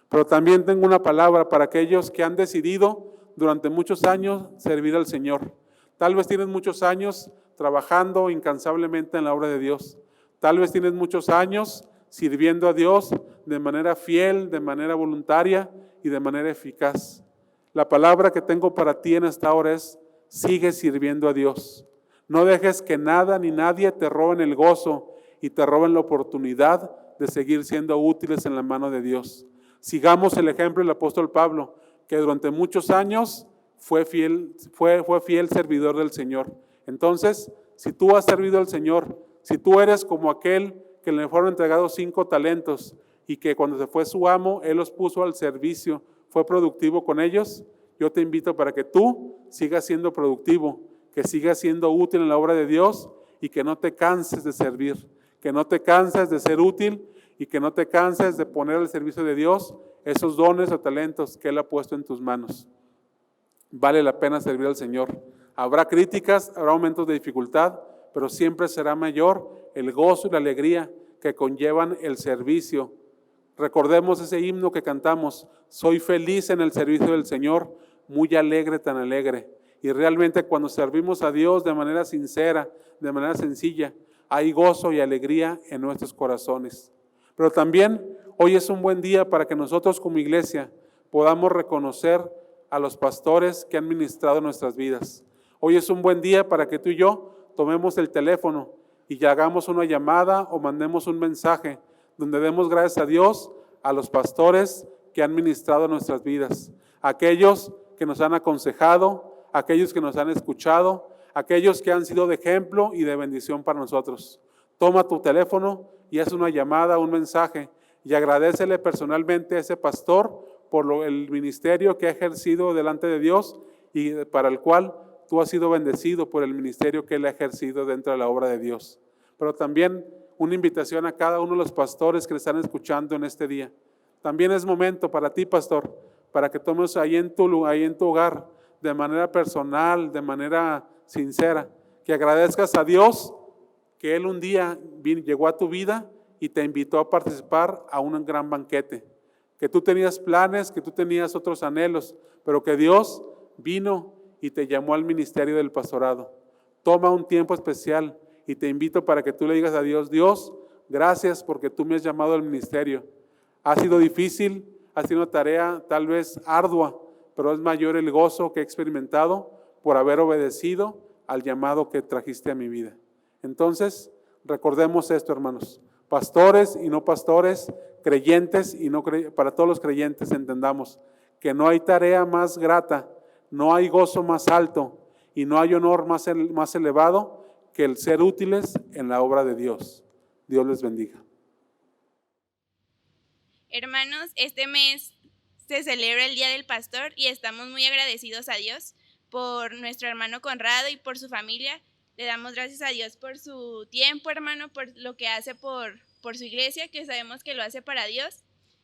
[SPEAKER 2] Pero también tengo una palabra para aquellos que han decidido durante muchos años servir al Señor. Tal vez tienes muchos años trabajando incansablemente en la obra de Dios. Tal vez tienes muchos años sirviendo a Dios de manera fiel, de manera voluntaria y de manera eficaz. La palabra que tengo para ti en esta hora es, sigue sirviendo a Dios. No dejes que nada ni nadie te roben el gozo y te roben la oportunidad de seguir siendo útiles en la mano de Dios. Sigamos el ejemplo del apóstol Pablo, que durante muchos años fue fiel servidor del Señor. Entonces, si tú has servido al Señor, si tú eres como aquel que le fueron entregados 5 talentos y que cuando se fue su amo, Él los puso al servicio, fue productivo con ellos, yo te invito para que tú sigas siendo productivo, que sigas siendo útil en la obra de Dios y que no te canses de servir, que no te canses de ser útil y que no te canses de poner al servicio de Dios esos dones o talentos que Él ha puesto en tus manos. Vale la pena servir al Señor. Habrá críticas, habrá momentos de dificultad, pero siempre será mayor el gozo y la alegría que conllevan el servicio. Recordemos ese himno que cantamos: soy feliz en el servicio del Señor, muy alegre, tan alegre. Y realmente cuando servimos a Dios de manera sincera, de manera sencilla, hay gozo y alegría en nuestros corazones. Pero también hoy es un buen día para que nosotros como iglesia podamos reconocer a los pastores que han ministrado nuestras vidas. Hoy es un buen día para que tú y yo tomemos el teléfono y hagamos una llamada o mandemos un mensaje donde demos gracias a Dios a los pastores que han ministrado nuestras vidas, aquellos que nos han aconsejado, aquellos que nos han escuchado, aquellos que han sido de ejemplo y de bendición para nosotros. Toma tu teléfono y haz una llamada, un mensaje, y agradécele personalmente a ese pastor por el ministerio que ha ejercido delante de Dios y para el cual tú has sido bendecido por el ministerio que él ha ejercido dentro de la obra de Dios. Pero también una invitación a cada uno de los pastores que le están escuchando en este día. También es momento para ti, pastor, para que tomes ahí en tu hogar, de manera personal, de manera sincera, que agradezcas a Dios que Él un día llegó a tu vida y te invitó a participar a un gran banquete, que tú tenías planes, que tú tenías otros anhelos, pero que Dios vino y te llamó al ministerio del pastorado. Toma un tiempo especial y te invito para que tú le digas a Dios: Dios, gracias porque tú me has llamado al ministerio. Ha sido difícil, ha sido una tarea tal vez ardua, pero es mayor el gozo que he experimentado por haber obedecido al llamado que trajiste a mi vida. Entonces, recordemos esto, hermanos, pastores y no pastores, creyentes y no creyentes, para todos los creyentes entendamos que no hay tarea más grata, no hay gozo más alto y no hay honor más elevado que el ser útiles en la obra de Dios. Dios les bendiga.
[SPEAKER 3] Hermanos, este mes se celebra el Día del Pastor y estamos muy agradecidos a Dios por nuestro hermano Conrado y por su familia. Le damos gracias a Dios por su tiempo, hermano, por lo que hace por su iglesia, que sabemos que lo hace para Dios.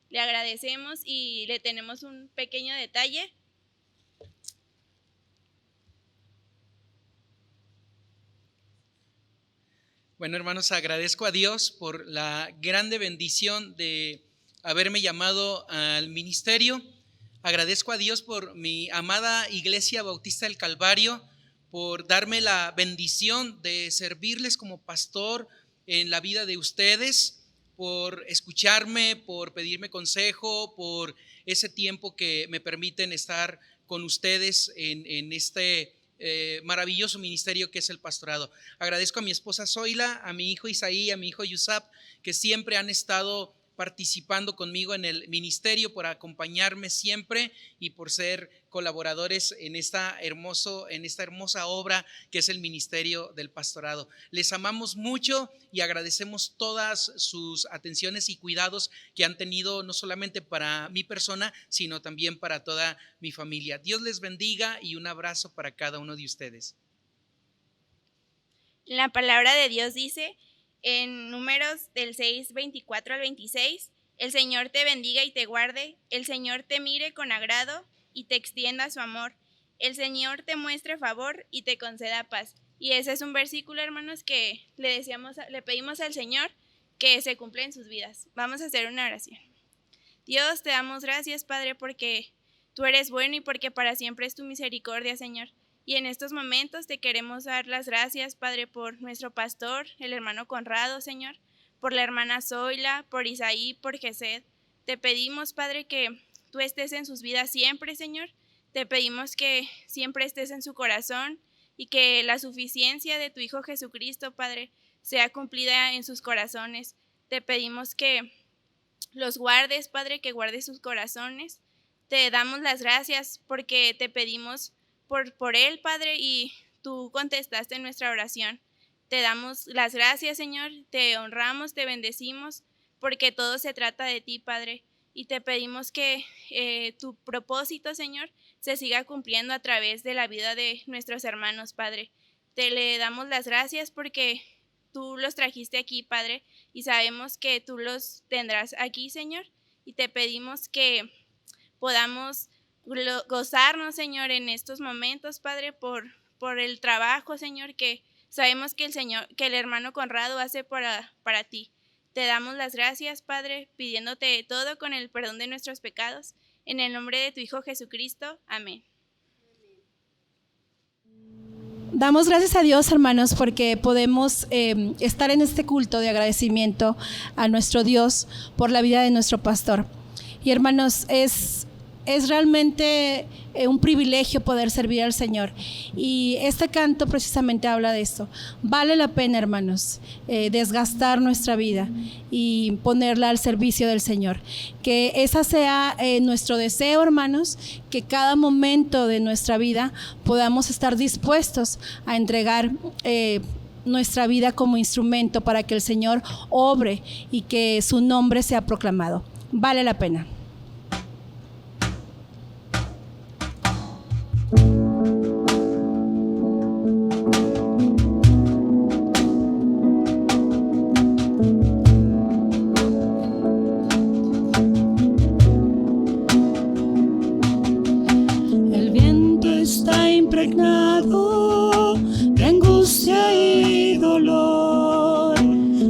[SPEAKER 3] Le agradecemos y le tenemos un pequeño detalle.
[SPEAKER 4] Bueno, hermanos, agradezco a Dios por la grande bendición de haberme llamado al ministerio. Agradezco a Dios por mi amada Iglesia Bautista del Calvario, por darme la bendición de servirles como pastor en la vida de ustedes, por escucharme, por pedirme consejo, por ese tiempo que me permiten estar con ustedes en este maravilloso ministerio que es el pastorado. Agradezco a mi esposa Zoila, a mi hijo Isaí, a mi hijo Yusap, que siempre han estado participando conmigo en el ministerio, por acompañarme siempre y por ser colaboradores en esta hermosa obra que es el ministerio del pastorado. Les amamos mucho y agradecemos todas sus atenciones y cuidados que han tenido, no solamente para mi persona, sino también para toda mi familia. Dios les bendiga y un abrazo para cada uno de ustedes.
[SPEAKER 3] La palabra de Dios dice en Números del 6, 24 al 26, el Señor te bendiga y te guarde, el Señor te mire con agrado y te extienda su amor, el Señor te muestre favor y te conceda paz. Y ese es un versículo, hermanos, que le pedimos al Señor que se cumpla en sus vidas. Vamos a hacer una oración. Dios, te damos gracias, Padre, porque tú eres bueno y porque para siempre es tu misericordia, Señor. Y en estos momentos te queremos dar las gracias, Padre, por nuestro pastor, el hermano Conrado, Señor, por la hermana Zoila, por Isaí, por Gesed. Te pedimos, Padre, que tú estés en sus vidas siempre, Señor. Te pedimos que siempre estés en su corazón y que la suficiencia de tu Hijo Jesucristo, Padre, sea cumplida en sus corazones. Te pedimos que los guardes, Padre, que guardes sus corazones. Te damos las gracias porque te pedimos por él, Padre, y tú contestaste nuestra oración. Te damos las gracias, Señor, te honramos, te bendecimos, porque todo se trata de ti, Padre, y te pedimos que tu propósito, Señor, se siga cumpliendo a través de la vida de nuestros hermanos, Padre. te le damos las gracias porque tú los trajiste aquí, Padre, y sabemos que tú los tendrás aquí, Señor, y te pedimos que podamos gozarnos, Señor, en estos momentos, Padre, por el trabajo, Señor, que sabemos que el hermano Conrado hace para ti. Te damos las gracias, Padre, pidiéndote todo con el perdón de nuestros pecados. En el nombre de tu Hijo Jesucristo. Amén.
[SPEAKER 1] Damos gracias a Dios, hermanos, porque podemos estar en este culto de agradecimiento a nuestro Dios por la vida de nuestro pastor. Y hermanos, es realmente un privilegio poder servir al Señor. Y este canto precisamente habla de esto. Vale la pena, hermanos, desgastar nuestra vida y ponerla al servicio del Señor. Que esa sea nuestro deseo, hermanos, que cada momento de nuestra vida podamos estar dispuestos a entregar nuestra vida como instrumento para que el Señor obre y que su nombre sea proclamado. Vale la pena.
[SPEAKER 5] El viento está impregnado de angustia y dolor.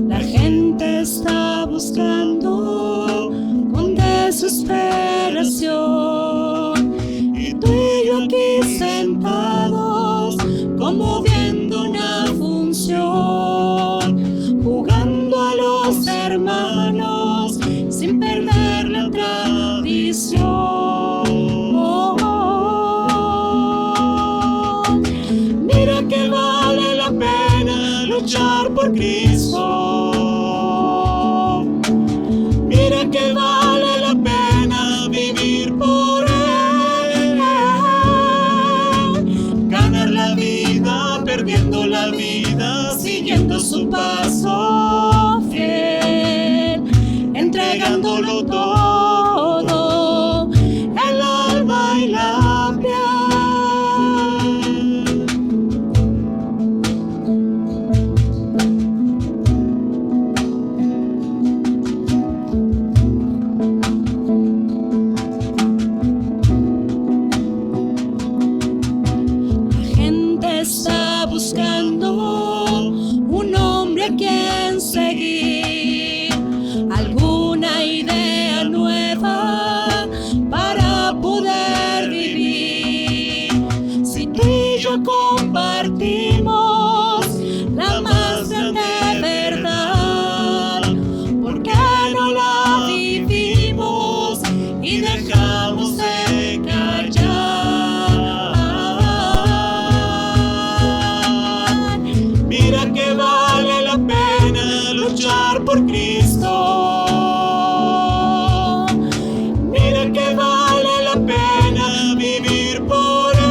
[SPEAKER 5] La gente está buscando con desesperación. Y tú y yo aquí sentados, como viendo una función, jugando a los hermanos sin perder la tradición. Mira que vale la pena luchar por Cristo. Mira que vale la pena vivir por Él. Ganar la vida, perdiendo la vida, siguiendo su paso fiel, entregándolo todo, el alma y la piel. La gente está buscando un hombre a quien seguir, alguna idea nueva para poder vivir. Si tú y yo compartimos la más grande verdad, ¿por qué no la vivimos y dejamos de callar? Mira que vale la pena luchar por Cristo. Mira que vale la pena vivir por Él.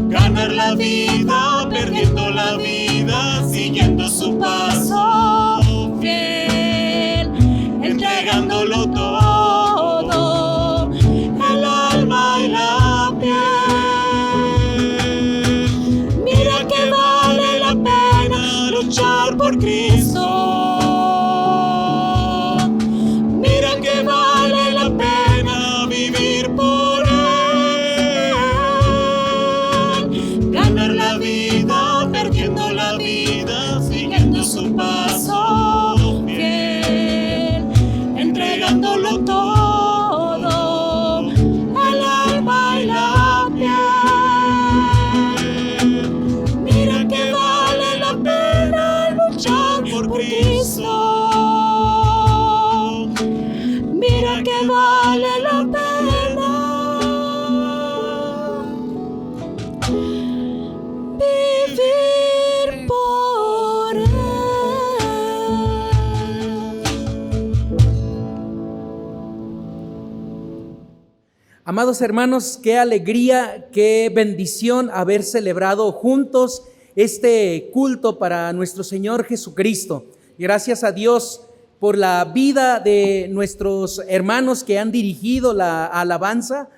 [SPEAKER 5] Ganar la vida, perdiendo la vida, siguiendo su paso fiel, entregándolo todo, el alma y la piel. Mira que vale la pena luchar por Cristo. Mira que vale la pena vivir por Él. Ganar la vida, perdiendo la vida, siguiendo su paso fiel, entregándolo todo, el alma y la piel. Mira que vale la pena luchar por Cristo. Mira que vale la pena vivir por Él.
[SPEAKER 4] Amados hermanos, qué alegría, qué bendición haber celebrado juntos este culto para nuestro Señor Jesucristo. Gracias a Dios por la vida de nuestros hermanos que han dirigido la alabanza,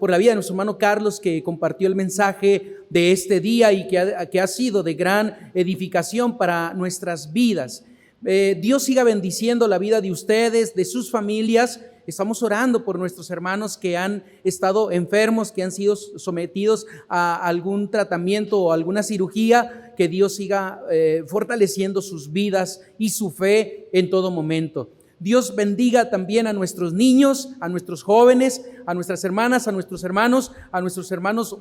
[SPEAKER 6] por la vida de nuestro hermano Carlos, que compartió el mensaje de este día y que ha sido de gran edificación para nuestras vidas. Dios siga bendiciendo la vida de ustedes, de sus familias. Estamos orando por nuestros hermanos que han estado enfermos, que han sido sometidos a algún tratamiento o alguna cirugía. Que Dios siga fortaleciendo sus vidas y su fe en todo momento. Dios bendiga también a nuestros niños, a nuestros jóvenes, a nuestras hermanas, a nuestros hermanos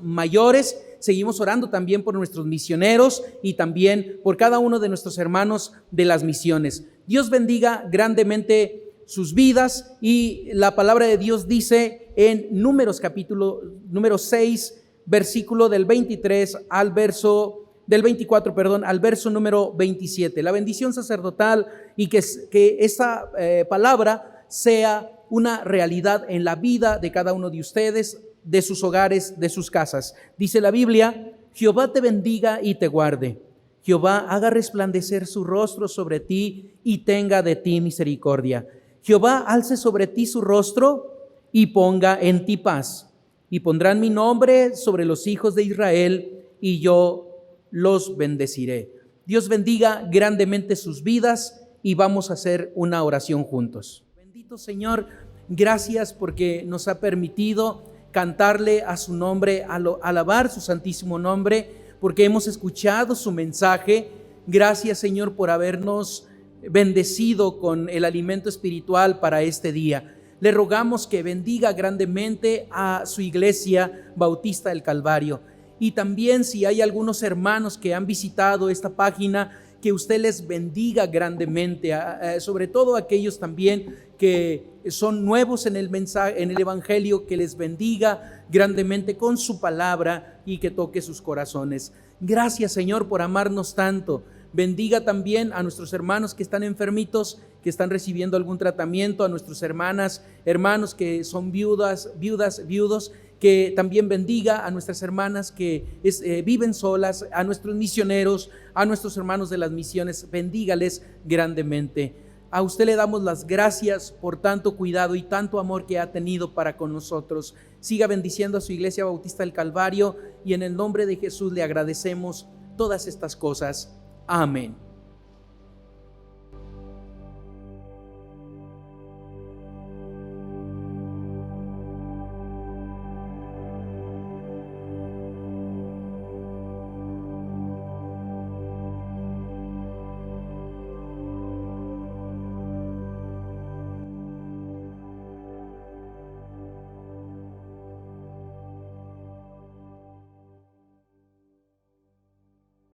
[SPEAKER 6] mayores. Seguimos orando también por nuestros misioneros y también por cada uno de nuestros hermanos de las misiones. Dios bendiga grandemente sus vidas, y la palabra de Dios dice en Números capítulo número 6, versículo del 24, al verso número 27. La bendición sacerdotal, y que esta palabra sea una realidad en la vida de cada uno de ustedes, de sus hogares, de sus casas. Dice la Biblia: Jehová te bendiga y te guarde. Jehová haga resplandecer su rostro sobre ti y tenga de ti misericordia. Jehová alce sobre ti su rostro y ponga en ti paz. Y pondrán mi nombre sobre los hijos de Israel, y yo los bendeciré. Dios bendiga grandemente sus vidas, y vamos a hacer una oración juntos. Bendito Señor, gracias porque nos ha permitido cantarle a su nombre, alabar su santísimo nombre, porque hemos escuchado su mensaje. Gracias, Señor, por habernos bendecido con el alimento espiritual para este día. Le rogamos que bendiga grandemente a su iglesia Bautista del Calvario. Y también, si hay algunos hermanos que han visitado esta página, que usted les bendiga grandemente, sobre todo aquellos también que son nuevos en el mensaje, en el evangelio, que les bendiga grandemente con su palabra y que toque sus corazones. Gracias, Señor, por amarnos tanto. Bendiga también a nuestros hermanos que están enfermitos, que están recibiendo algún tratamiento, a nuestros hermanos que son viudos, que también bendiga a nuestras hermanas que viven solas, a nuestros misioneros, a nuestros hermanos de las misiones. Bendígales grandemente. A usted le damos las gracias por tanto cuidado y tanto amor que ha tenido para con nosotros. Siga bendiciendo a su iglesia Bautista del Calvario, y en el nombre de Jesús le agradecemos todas estas cosas. Amén.